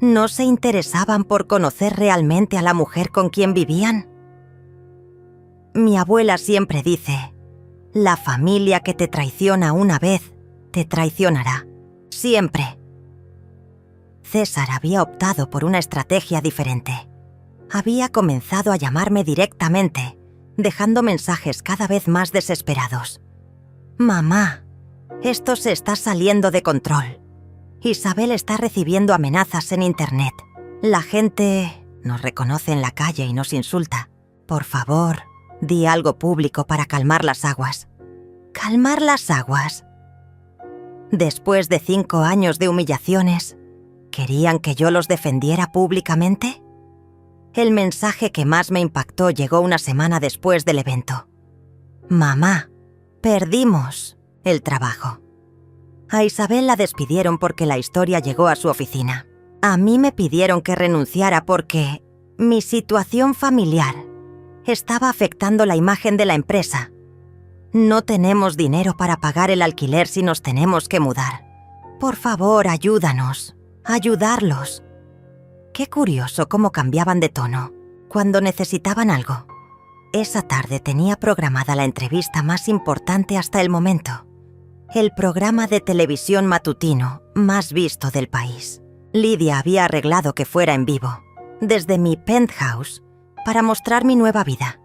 ¿No se interesaban por conocer realmente a la mujer con quien vivían? Mi abuela siempre dice, la familia que te traiciona una vez, te traicionará. Siempre. César había optado por una estrategia diferente. Había comenzado a llamarme directamente, dejando mensajes cada vez más desesperados. «Mamá, esto se está saliendo de control. Isabel está recibiendo amenazas en internet. La gente nos reconoce en la calle y nos insulta. Por favor, di algo público para calmar las aguas». ¿Calmar las aguas? Después de 5 años de humillaciones, ¿querían que yo los defendiera públicamente? El mensaje que más me impactó llegó una semana después del evento. «Mamá, perdimos el trabajo». A Isabel la despidieron porque la historia llegó a su oficina. A mí me pidieron que renunciara porque mi situación familiar estaba afectando la imagen de la empresa. No tenemos dinero para pagar el alquiler si nos tenemos que mudar. Por favor, ayúdanos. Ayudarlos. Qué curioso cómo cambiaban de tono. cuando necesitaban algo. Esa tarde tenía programada la entrevista más importante hasta el momento. El programa de televisión matutino más visto del país. Lidia había arreglado que fuera en vivo, desde mi penthouse, para mostrar mi nueva vida.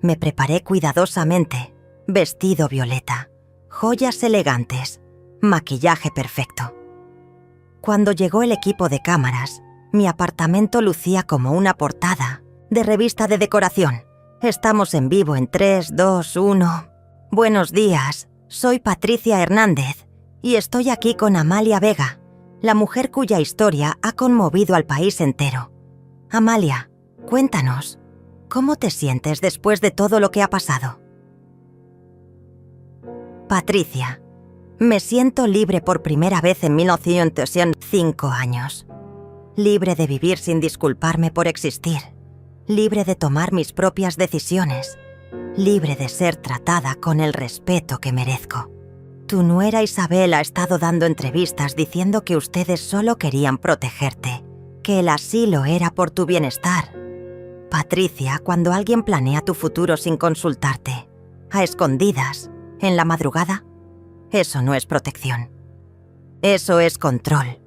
Me preparé cuidadosamente, vestido violeta, joyas elegantes, maquillaje perfecto. Cuando llegó el equipo de cámaras, mi apartamento lucía como una portada de revista de decoración. Estamos en vivo en 3, 2, 1. Buenos días, soy Patricia Hernández y estoy aquí con Amalia Vega, la mujer cuya historia ha conmovido al país entero. Amalia, cuéntanos, ¿cómo te sientes después de todo lo que ha pasado? Patricia, me siento libre por primera vez en 1905 años. Libre de vivir sin disculparme por existir. Libre de tomar mis propias decisiones. Libre de ser tratada con el respeto que merezco. Tu nuera Isabel ha estado dando entrevistas diciendo que ustedes solo querían protegerte, que el asilo era por tu bienestar. Patricia, cuando alguien planea tu futuro sin consultarte, a escondidas, en la madrugada, eso no es protección. Eso es control.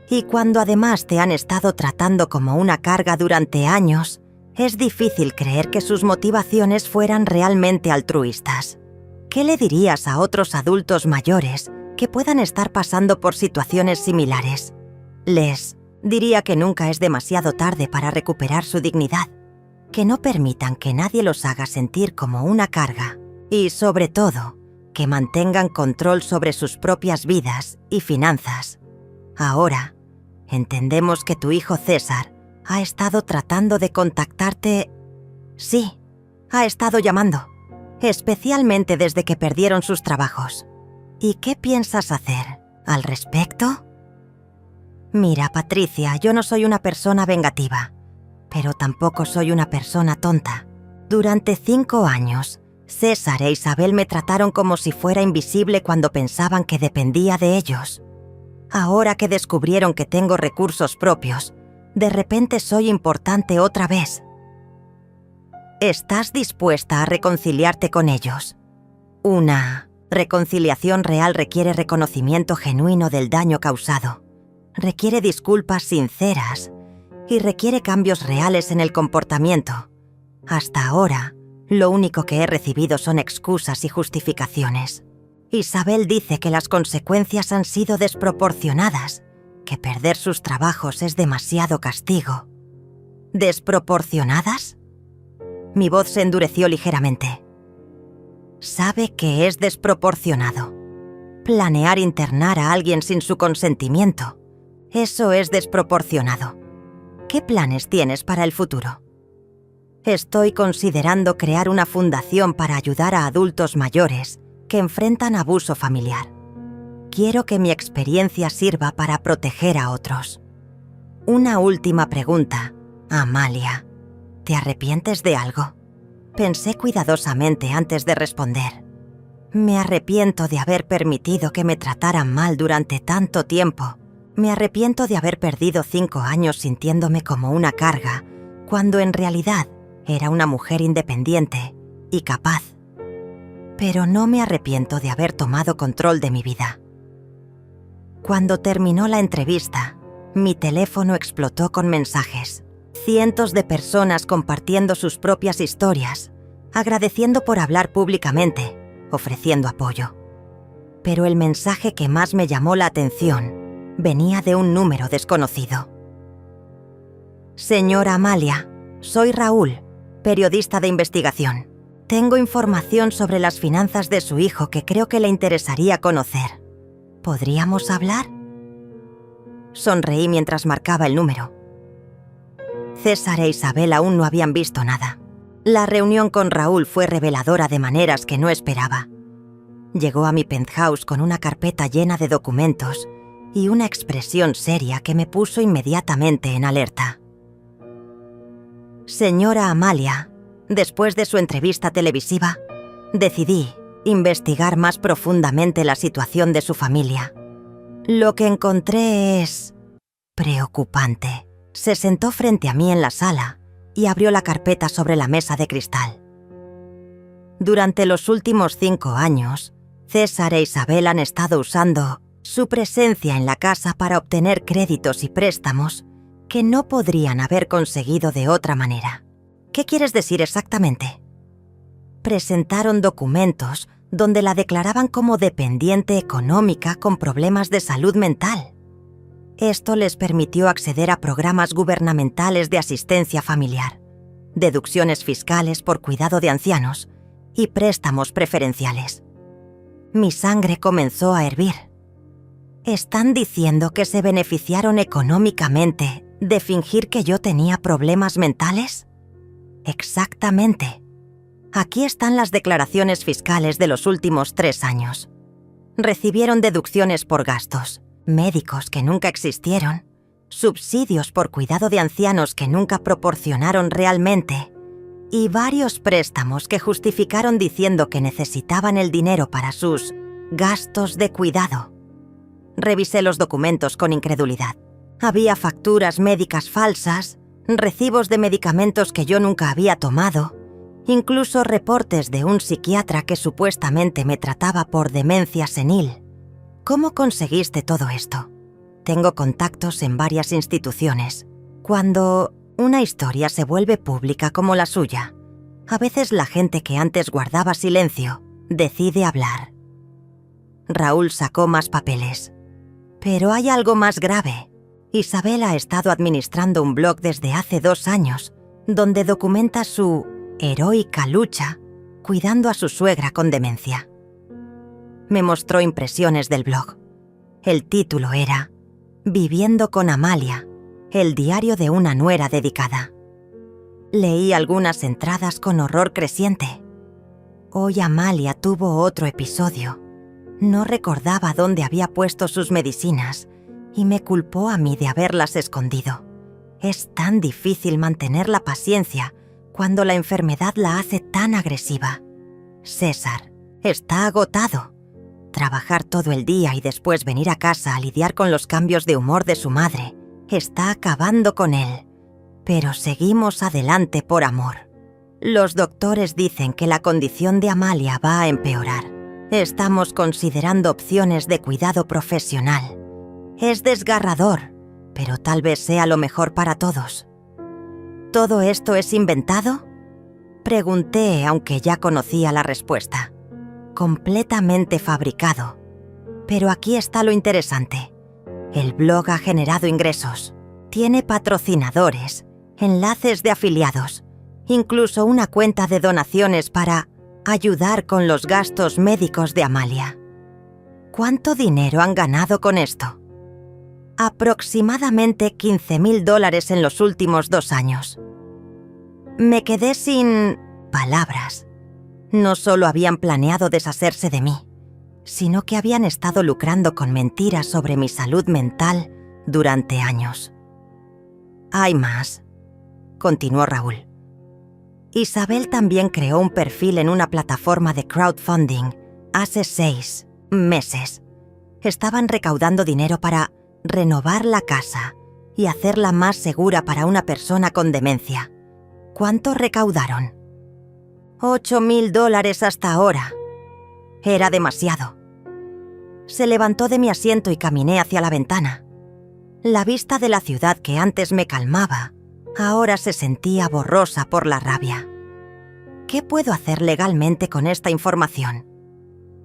Y cuando además te han estado tratando como una carga durante años, es difícil creer que sus motivaciones fueran realmente altruistas. ¿Qué le dirías a otros adultos mayores que puedan estar pasando por situaciones similares? Les diría que nunca es demasiado tarde para recuperar su dignidad, que no permitan que nadie los haga sentir como una carga y, sobre todo, que mantengan control sobre sus propias vidas y finanzas. Ahora, entendemos que tu hijo César ha estado tratando de contactarte. Sí, ha estado llamando, especialmente desde que perdieron sus trabajos. ¿Y qué piensas hacer al respecto? Mira, Patricia, yo no soy una persona vengativa, pero tampoco soy una persona tonta. Durante 5 años, César e Isabel me trataron como si fuera invisible cuando pensaban que dependía de ellos. Ahora que descubrieron que tengo recursos propios, de repente soy importante otra vez. ¿Estás dispuesta a reconciliarte con ellos? Una reconciliación real requiere reconocimiento genuino del daño causado, requiere disculpas sinceras y requiere cambios reales en el comportamiento. Hasta ahora, lo único que he recibido son excusas y justificaciones. Isabel dice que las consecuencias han sido desproporcionadas, que perder sus trabajos es demasiado castigo. ¿Desproporcionadas? Mi voz se endureció ligeramente. Sabe que es desproporcionado. Planear internar a alguien sin su consentimiento. Eso es desproporcionado. ¿Qué planes tienes para el futuro? Estoy considerando crear una fundación para ayudar a adultos mayores que enfrentan abuso familiar. Quiero que mi experiencia sirva para proteger a otros. Una última pregunta, Amalia. ¿Te arrepientes de algo? Pensé cuidadosamente antes de responder. Me arrepiento de haber permitido que me trataran mal durante tanto tiempo. Me arrepiento de haber perdido 5 años sintiéndome como una carga, cuando en realidad era una mujer independiente y capaz. Pero no me arrepiento de haber tomado control de mi vida. Cuando terminó la entrevista, mi teléfono explotó con mensajes. Cientos de personas compartiendo sus propias historias, agradeciendo por hablar públicamente, ofreciendo apoyo. Pero el mensaje que más me llamó la atención venía de un número desconocido. Señora Amalia, soy Raúl, periodista de investigación. Tengo información sobre las finanzas de su hijo que creo que le interesaría conocer. ¿Podríamos hablar? Sonreí mientras marcaba el número. César e Isabel aún no habían visto nada. La reunión con Raúl fue reveladora de maneras que no esperaba. Llegó a mi penthouse con una carpeta llena de documentos y una expresión seria que me puso inmediatamente en alerta. Señora Amalia, después de su entrevista televisiva, decidí investigar más profundamente la situación de su familia. Lo que encontré es preocupante. Se sentó frente a mí en la sala y abrió la carpeta sobre la mesa de cristal. Durante los últimos 5 años, César e Isabel han estado usando su presencia en la casa para obtener créditos y préstamos que no podrían haber conseguido de otra manera. ¿Qué quieres decir exactamente? Presentaron documentos donde la declaraban como dependiente económica con problemas de salud mental. Esto les permitió acceder a programas gubernamentales de asistencia familiar, deducciones fiscales por cuidado de ancianos y préstamos preferenciales. Mi sangre comenzó a hervir. ¿Están diciendo que se beneficiaron económicamente de fingir que yo tenía problemas mentales? Exactamente. Aquí están las declaraciones fiscales de los últimos 3 años. Recibieron deducciones por gastos, médicos que nunca existieron, subsidios por cuidado de ancianos que nunca proporcionaron realmente y varios préstamos que justificaron diciendo que necesitaban el dinero para sus gastos de cuidado. Revisé los documentos con incredulidad. Había facturas médicas falsas, recibos de medicamentos que yo nunca había tomado, incluso reportes de un psiquiatra que supuestamente me trataba por demencia senil. ¿Cómo conseguiste todo esto? Tengo contactos en varias instituciones. Cuando una historia se vuelve pública como la suya, a veces la gente que antes guardaba silencio decide hablar. Raúl sacó más papeles. Pero hay algo más grave. Isabel ha estado administrando un blog desde hace 2 años, donde documenta su heroica lucha cuidando a su suegra con demencia. Me mostró impresiones del blog. El título era Viviendo con Amalia, el diario de una nuera dedicada. Leí algunas entradas con horror creciente. Hoy Amalia tuvo otro episodio. No recordaba dónde había puesto sus medicinas y me culpó a mí de haberlas escondido. Es tan difícil mantener la paciencia cuando la enfermedad la hace tan agresiva. César está agotado. Trabajar todo el día y después venir a casa a lidiar con los cambios de humor de su madre está acabando con él. Pero seguimos adelante por amor. Los doctores dicen que la condición de Amalia va a empeorar. Estamos considerando opciones de cuidado profesional. Es desgarrador, pero tal vez sea lo mejor para todos. ¿Todo esto es inventado? Pregunté, aunque ya conocía la respuesta. Completamente fabricado. Pero aquí está lo interesante. El blog ha generado ingresos. Tiene patrocinadores, enlaces de afiliados, incluso una cuenta de donaciones para ayudar con los gastos médicos de Amalia. ¿Cuánto dinero han ganado con esto? Aproximadamente $15,000 en los últimos 2 años. Me quedé sin palabras. No solo habían planeado deshacerse de mí, sino que habían estado lucrando con mentiras sobre mi salud mental durante años. Hay más, continuó Raúl. Isabel también creó un perfil en una plataforma de crowdfunding hace 6 meses. Estaban recaudando dinero para renovar la casa y hacerla más segura para una persona con demencia. ¿Cuánto recaudaron? $8,000 hasta ahora. Era demasiado. Se levantó de mi asiento y caminé hacia la ventana. La vista de la ciudad que antes me calmaba, ahora se sentía borrosa por la rabia. ¿Qué puedo hacer legalmente con esta información?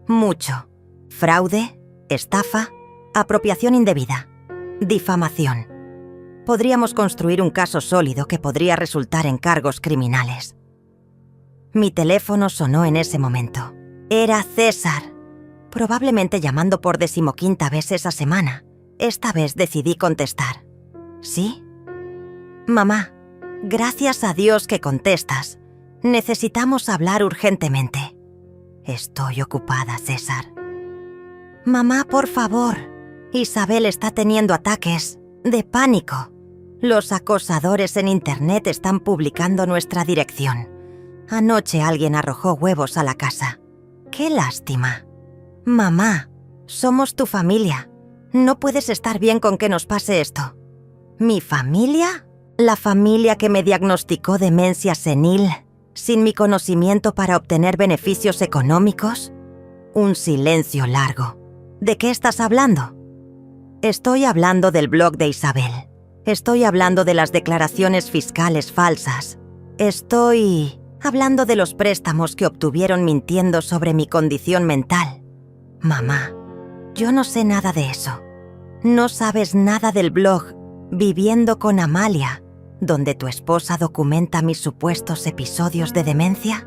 Mucho. Fraude, estafa, apropiación indebida, difamación. Podríamos construir un caso sólido que podría resultar en cargos criminales. Mi teléfono sonó en ese momento. Era César, probablemente llamando por 15ª vez esa semana. Esta vez decidí contestar. ¿Sí? Mamá, gracias a Dios que contestas. Necesitamos hablar urgentemente. Estoy ocupada, César. Mamá, por favor. Isabel está teniendo ataques de pánico. Los acosadores en Internet están publicando nuestra dirección. Anoche alguien arrojó huevos a la casa. ¡Qué lástima! Mamá, somos tu familia. No puedes estar bien con que nos pase esto. ¿Mi familia? La familia que me diagnosticó demencia senil, sin mi conocimiento para obtener beneficios económicos. Un silencio largo. ¿De qué estás hablando? Estoy hablando del blog de Isabel. Estoy hablando de las declaraciones fiscales falsas. Estoy hablando de los préstamos que obtuvieron mintiendo sobre mi condición mental. Mamá, yo no sé nada de eso. ¿No sabes nada del blog Viviendo con Amalia, donde tu esposa documenta mis supuestos episodios de demencia?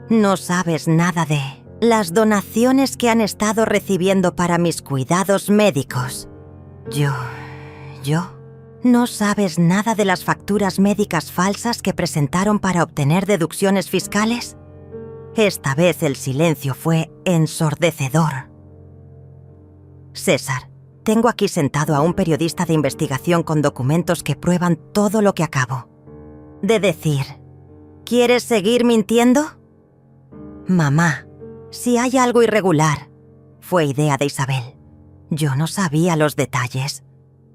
¿No sabes nada de las donaciones que han estado recibiendo para mis cuidados médicos? ¿No sabes nada de las facturas médicas falsas que presentaron para obtener deducciones fiscales? Esta vez el silencio fue ensordecedor. César, tengo aquí sentado a un periodista de investigación con documentos que prueban todo lo que acabo de decir. ¿Quieres seguir mintiendo? Mamá, si hay algo irregular, fue idea de Isabel. Yo no sabía los detalles.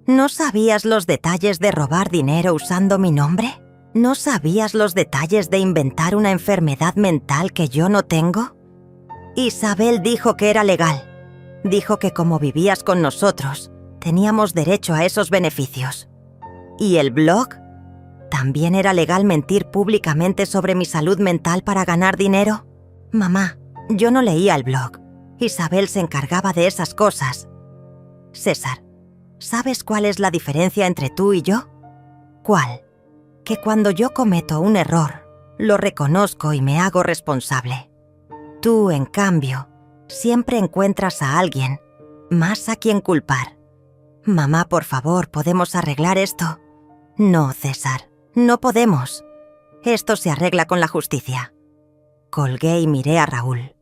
¿No sabías los detalles de robar dinero usando mi nombre? ¿No sabías los detalles de inventar una enfermedad mental que yo no tengo? Isabel dijo que era legal. Dijo que como vivías con nosotros, teníamos derecho a esos beneficios. ¿Y el blog? ¿También era legal mentir públicamente sobre mi salud mental para ganar dinero? Mamá, yo no leía el blog. Isabel se encargaba de esas cosas. César, ¿sabes cuál es la diferencia entre tú y yo? ¿Cuál? Que cuando yo cometo un error, lo reconozco y me hago responsable. Tú, en cambio, siempre encuentras a alguien más a quien culpar. Mamá, por favor, ¿podemos arreglar esto? No, César, no podemos. Esto se arregla con la justicia. Colgué y miré a Raúl.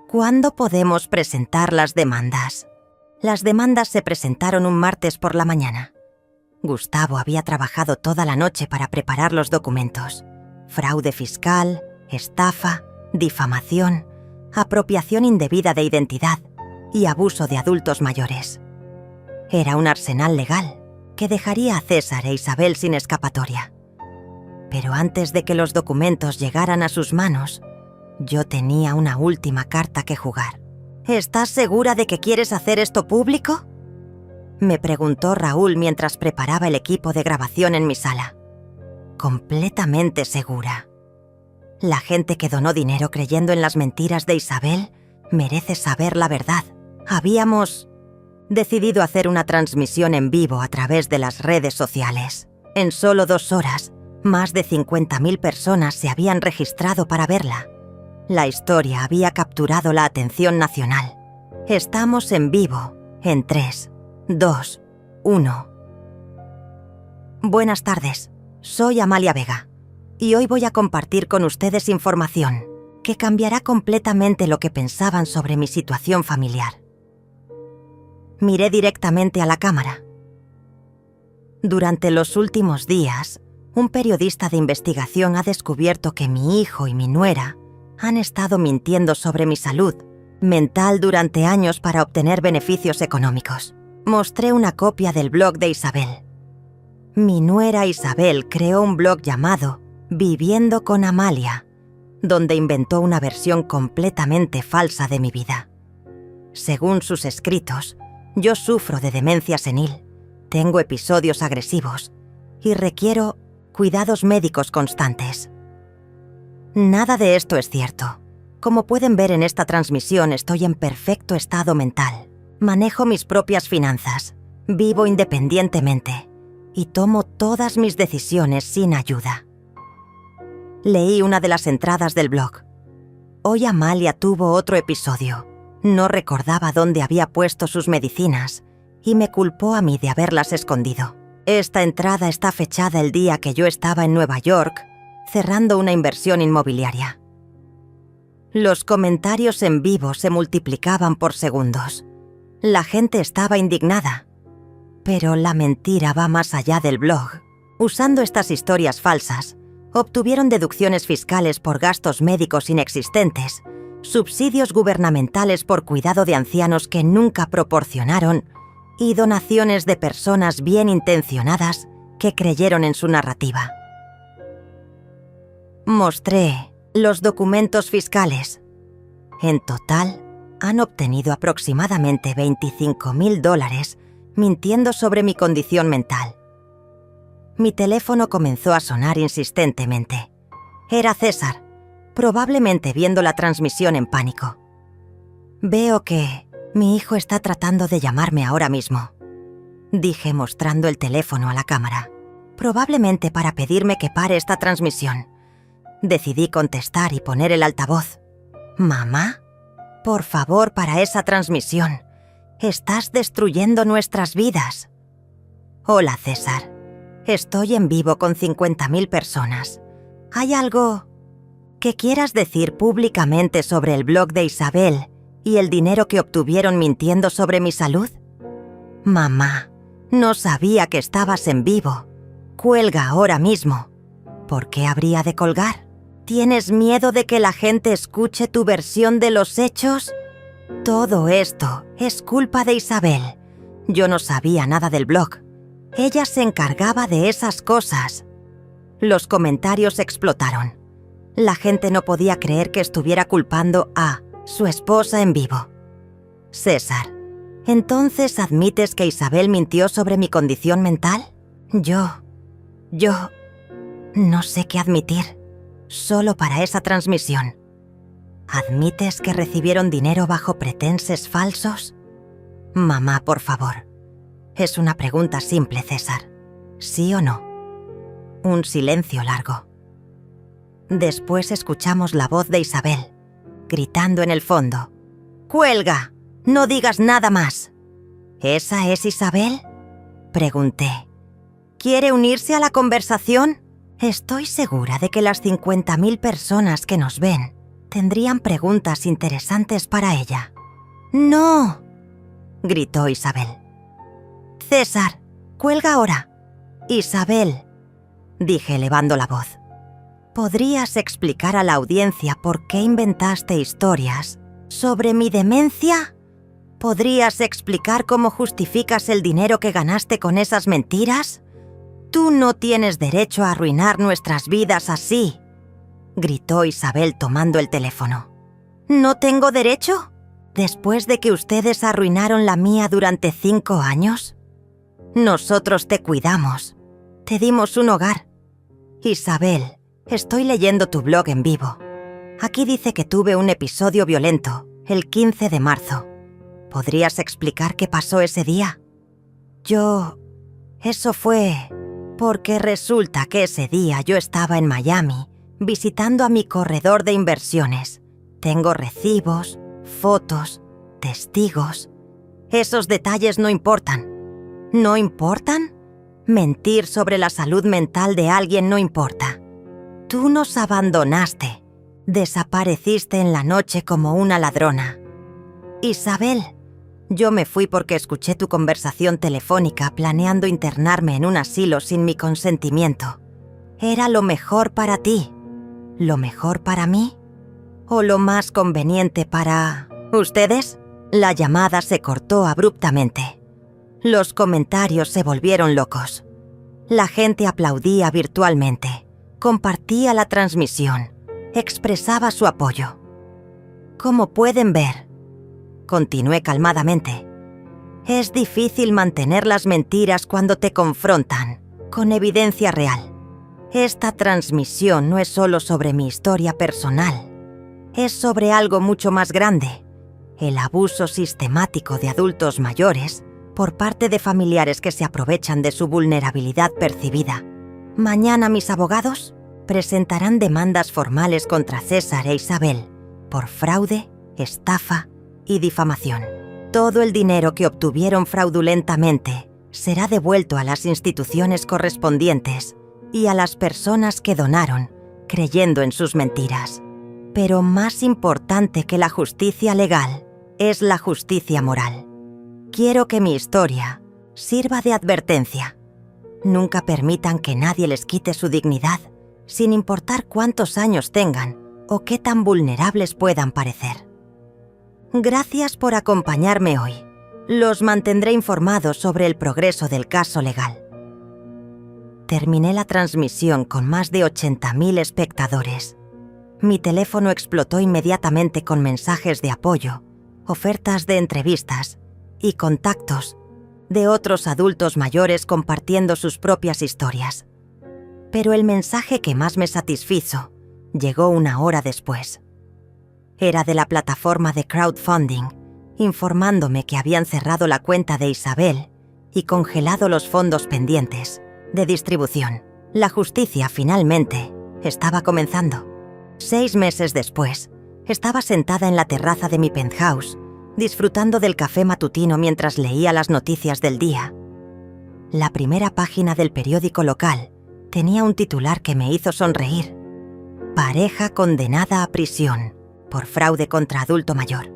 ¿Cuándo podemos presentar las demandas? Las demandas se presentaron un martes por la mañana. Gustavo había trabajado toda la noche para preparar los documentos. Fraude fiscal, estafa, difamación, apropiación indebida de identidad y abuso de adultos mayores. Era un arsenal legal que dejaría a César e Isabel sin escapatoria. Pero antes de que los documentos llegaran a sus manos, yo tenía una última carta que jugar. ¿Estás segura de que quieres hacer esto público?, me preguntó Raúl mientras preparaba el equipo de grabación en mi sala. Completamente segura. La gente que donó dinero creyendo en las mentiras de Isabel merece saber la verdad. Habíamos decidido hacer una transmisión en vivo a través de las redes sociales. En solo 2 horas, más de 50.000 personas se habían registrado para verla. La historia había capturado la atención nacional. Estamos en vivo, en 3, 2, 1. Buenas tardes, soy Amalia Vega y hoy voy a compartir con ustedes información que cambiará completamente lo que pensaban sobre mi situación familiar. Miré directamente a la cámara. Durante los últimos días, un periodista de investigación ha descubierto que mi hijo y mi nuera han estado mintiendo sobre mi salud mental durante años para obtener beneficios económicos. Mostré una copia del blog de Isabel. Mi nuera Isabel creó un blog llamado Viviendo con Amalia, donde inventó una versión completamente falsa de mi vida. Según sus escritos, yo sufro de demencia senil, tengo episodios agresivos y requiero cuidados médicos constantes. Nada de esto es cierto. Como pueden ver en esta transmisión, estoy en perfecto estado mental. Manejo mis propias finanzas, vivo independientemente y tomo todas mis decisiones sin ayuda. Leí una de las entradas del blog. Hoy Amalia tuvo otro episodio. No recordaba dónde había puesto sus medicinas y me culpó a mí de haberlas escondido. Esta entrada está fechada el día que yo estaba en Nueva York cerrando una inversión inmobiliaria. Los comentarios en vivo se multiplicaban por segundos. La gente estaba indignada. Pero la mentira va más allá del blog. Usando estas historias falsas, obtuvieron deducciones fiscales por gastos médicos inexistentes, subsidios gubernamentales por cuidado de ancianos que nunca proporcionaron y donaciones de personas bien intencionadas que creyeron en su narrativa. Mostré los documentos fiscales. En total, han obtenido aproximadamente $25,000 mintiendo sobre mi condición mental. Mi teléfono comenzó a sonar insistentemente. Era César, probablemente viendo la transmisión en pánico. Veo que mi hijo está tratando de llamarme ahora mismo, dije mostrando el teléfono a la cámara, probablemente para pedirme que pare esta transmisión. Decidí contestar y poner el altavoz. «¿Mamá? Por favor, para esa transmisión. Estás destruyendo nuestras vidas». «Hola, César. Estoy en vivo con 50,000 personas. ¿Hay algo que quieras decir públicamente sobre el blog de Isabel y el dinero que obtuvieron mintiendo sobre mi salud?» «Mamá, no sabía que estabas en vivo. Cuelga ahora mismo». «¿Por qué habría de colgar? ¿Tienes miedo de que la gente escuche tu versión de los hechos? Todo esto es culpa de Isabel. Yo no sabía nada del blog. Ella se encargaba de esas cosas». Los comentarios explotaron. La gente no podía creer que estuviera culpando a su esposa en vivo. «César, ¿entonces admites que Isabel mintió sobre mi condición mental?» Yo no sé qué admitir. Solo para esa transmisión. ¿Admites que recibieron dinero bajo pretenses falsos? Mamá, por favor. Es una pregunta simple, César. ¿Sí o no? Un silencio largo. Después escuchamos la voz de Isabel, gritando en el fondo. «¡Cuelga! ¡No digas nada más!» ¿Esa es Isabel?, pregunté. ¿Quiere unirse a la conversación? Estoy segura de que las 50,000 personas que nos ven tendrían preguntas interesantes para ella. «¡No!», gritó Isabel. «César, cuelga ahora». «Isabel», dije elevando la voz, ¿podrías explicar a la audiencia por qué inventaste historias sobre mi demencia? ¿Podrías explicar cómo justificas el dinero que ganaste con esas mentiras? «Tú no tienes derecho a arruinar nuestras vidas así», gritó Isabel tomando el teléfono. «¿No tengo derecho? ¿Después de que ustedes arruinaron la mía durante 5 años? Nosotros te cuidamos, te dimos un hogar. Isabel, estoy leyendo tu blog en vivo. Aquí dice que tuve un episodio violento el 15 de marzo. ¿Podrías explicar qué pasó ese día?» Eso fue porque resulta que ese día yo estaba en Miami visitando a mi corredor de inversiones. Tengo recibos, fotos, testigos. Esos detalles no importan. ¿No importan? Mentir sobre la salud mental de alguien no importa. Tú nos abandonaste. Desapareciste en la noche como una ladrona. Isabel, yo me fui porque escuché tu conversación telefónica planeando internarme en un asilo sin mi consentimiento. ¿Era lo mejor para ti? ¿Lo mejor para mí? ¿O lo más conveniente para ustedes? La llamada se cortó abruptamente. Los comentarios se volvieron locos. La gente aplaudía virtualmente, compartía la transmisión, expresaba su apoyo. Como pueden ver, continué calmadamente, es difícil mantener las mentiras cuando te confrontan con evidencia real. Esta transmisión no es solo sobre mi historia personal, es sobre algo mucho más grande, el abuso sistemático de adultos mayores por parte de familiares que se aprovechan de su vulnerabilidad percibida. Mañana mis abogados presentarán demandas formales contra César e Isabel por fraude, estafa y difamación. Todo el dinero que obtuvieron fraudulentamente será devuelto a las instituciones correspondientes y a las personas que donaron, creyendo en sus mentiras. Pero más importante que la justicia legal es la justicia moral. Quiero que mi historia sirva de advertencia. Nunca permitan que nadie les quite su dignidad, sin importar cuántos años tengan o qué tan vulnerables puedan parecer. Gracias por acompañarme hoy. Los mantendré informados sobre el progreso del caso legal. Terminé la transmisión con más de 80.000 espectadores. Mi teléfono explotó inmediatamente con mensajes de apoyo, ofertas de entrevistas y contactos de otros adultos mayores compartiendo sus propias historias. Pero el mensaje que más me satisfizo llegó una hora después. Era de la plataforma de crowdfunding, informándome que habían cerrado la cuenta de Isabel y congelado los fondos pendientes de distribución. La justicia, finalmente, estaba comenzando. 6 meses después, estaba sentada en la terraza de mi penthouse, disfrutando del café matutino mientras leía las noticias del día. La primera página del periódico local tenía un titular que me hizo sonreír. Pareja condenada a prisión por fraude contra adulto mayor.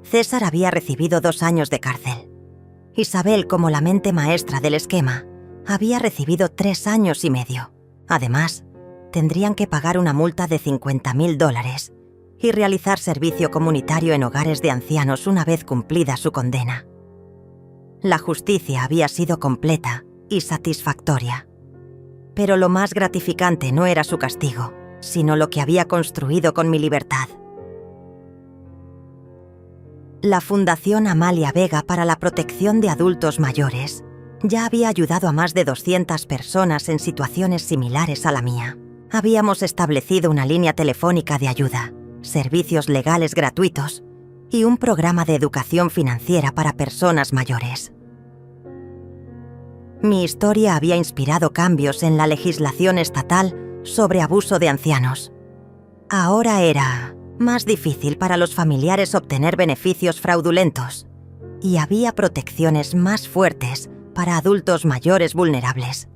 César había recibido 2 años de cárcel. Isabel, como la mente maestra del esquema, había recibido 3 años y medio. Además, tendrían que pagar una multa de $50.000 y realizar servicio comunitario en hogares de ancianos una vez cumplida su condena. La justicia había sido completa y satisfactoria. Pero lo más gratificante no era su castigo, sino lo que había construido con mi libertad. La Fundación Amalia Vega para la Protección de Adultos Mayores ya había ayudado a más de 200 personas en situaciones similares a la mía. Habíamos establecido una línea telefónica de ayuda, servicios legales gratuitos y un programa de educación financiera para personas mayores. Mi historia había inspirado cambios en la legislación estatal sobre abuso de ancianos. Ahora era más difícil para los familiares obtener beneficios fraudulentos y había protecciones más fuertes para adultos mayores vulnerables.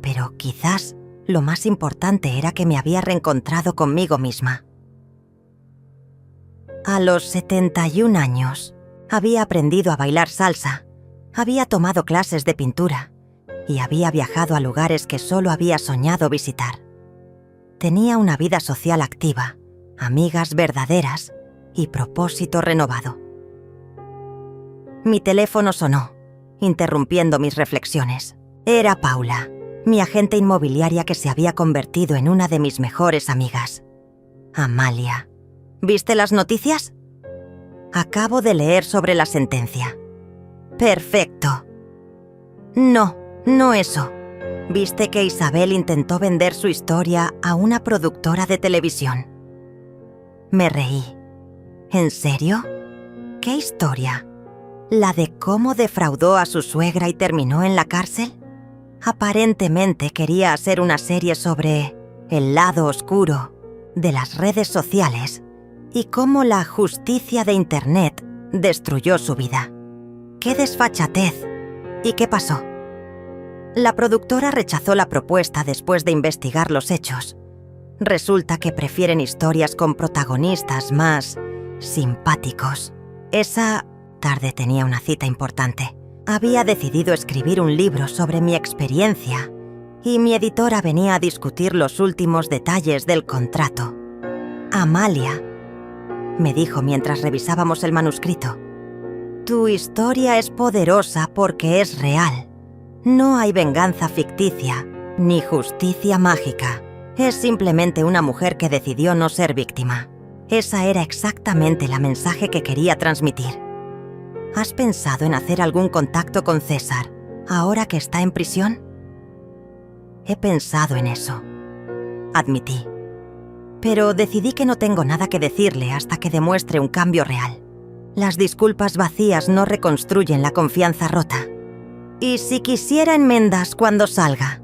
Pero quizás lo más importante era que me había reencontrado conmigo misma. A los 71 años, había aprendido a bailar salsa, había tomado clases de pintura y había viajado a lugares que solo había soñado visitar. Tenía una vida social activa, amigas verdaderas y propósito renovado. Mi teléfono sonó, interrumpiendo mis reflexiones. Era Paula, mi agente inmobiliaria que se había convertido en una de mis mejores amigas. Amalia. ¿Viste las noticias? Acabo de leer sobre la sentencia. Perfecto. No eso. ¿Viste que Isabel intentó vender su historia a una productora de televisión? Me reí. ¿En serio? ¿Qué historia? ¿La de cómo defraudó a su suegra y terminó en la cárcel? Aparentemente quería hacer una serie sobre el lado oscuro de las redes sociales y cómo la justicia de Internet destruyó su vida. ¡Qué desfachatez! ¿Y qué pasó? La productora rechazó la propuesta después de investigar los hechos. Resulta que prefieren historias con protagonistas más simpáticos. Esa tarde tenía una cita importante. Había decidido escribir un libro sobre mi experiencia y mi editora venía a discutir los últimos detalles del contrato. Amalia, me dijo mientras revisábamos el manuscrito, tu historia es poderosa porque es real. No hay venganza ficticia ni justicia mágica. Es simplemente una mujer que decidió no ser víctima. Esa era exactamente el mensaje que quería transmitir. ¿Has pensado en hacer algún contacto con César, ahora que está en prisión? He pensado en eso, admití. Pero decidí que no tengo nada que decirle hasta que demuestre un cambio real. Las disculpas vacías no reconstruyen la confianza rota. Y si quisiera enmiendas cuando salga,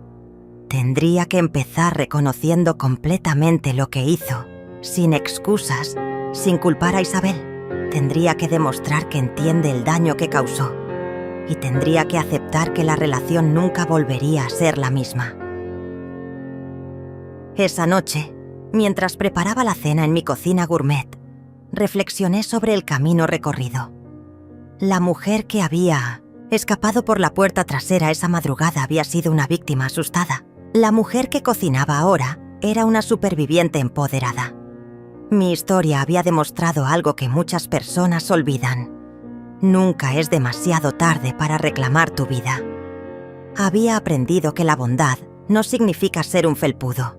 tendría que empezar reconociendo completamente lo que hizo, sin excusas, sin culpar a Isabel. Tendría que demostrar que entiende el daño que causó y tendría que aceptar que la relación nunca volvería a ser la misma. Esa noche, mientras preparaba la cena en mi cocina gourmet, reflexioné sobre el camino recorrido. La mujer que había escapado por la puerta trasera esa madrugada había sido una víctima asustada. La mujer que cocinaba ahora era una superviviente empoderada. Mi historia había demostrado algo que muchas personas olvidan. Nunca es demasiado tarde para reclamar tu vida. Había aprendido que la bondad no significa ser un felpudo,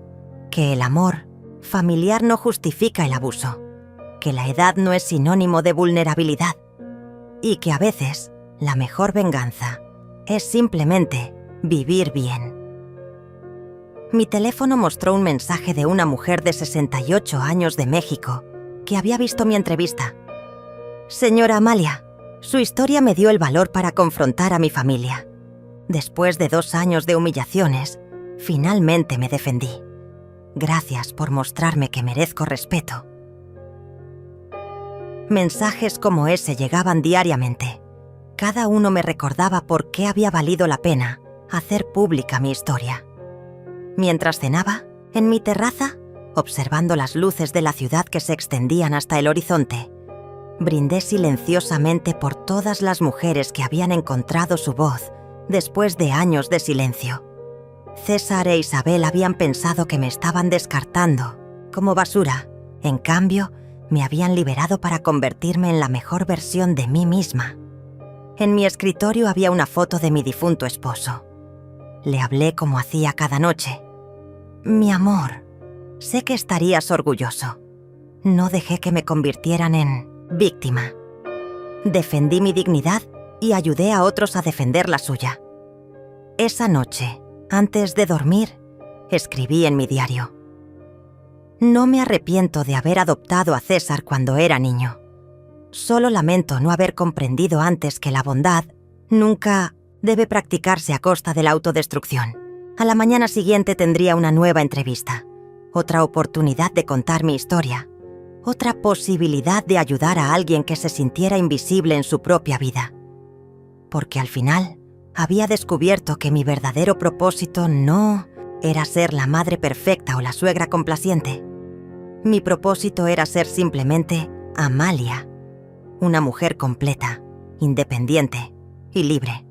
que el amor familiar no justifica el abuso, que la edad no es sinónimo de vulnerabilidad y que a veces la mejor venganza es simplemente vivir bien. Mi teléfono mostró un mensaje de una mujer de 68 años de México que había visto mi entrevista. Señora Amalia, su historia me dio el valor para confrontar a mi familia. Después de 2 años de humillaciones, finalmente me defendí. Gracias por mostrarme que merezco respeto. Mensajes como ese llegaban diariamente. Cada uno me recordaba por qué había valido la pena hacer pública mi historia. Mientras cenaba, en mi terraza, observando las luces de la ciudad que se extendían hasta el horizonte, brindé silenciosamente por todas las mujeres que habían encontrado su voz después de años de silencio. César e Isabel habían pensado que me estaban descartando como basura. En cambio, me habían liberado para convertirme en la mejor versión de mí misma. En mi escritorio había una foto de mi difunto esposo. Le hablé como hacía cada noche. Mi amor, sé que estarías orgulloso. No dejé que me convirtieran en víctima. Defendí mi dignidad y ayudé a otros a defender la suya. Esa noche, antes de dormir, escribí en mi diario: no me arrepiento de haber adoptado a César cuando era niño. Solo lamento no haber comprendido antes que la bondad nunca debe practicarse a costa de la autodestrucción. A la mañana siguiente tendría una nueva entrevista, otra oportunidad de contar mi historia, otra posibilidad de ayudar a alguien que se sintiera invisible en su propia vida. Porque al final había descubierto que mi verdadero propósito no era ser la madre perfecta o la suegra complaciente. Mi propósito era ser simplemente Amalia, una mujer completa, independiente y libre.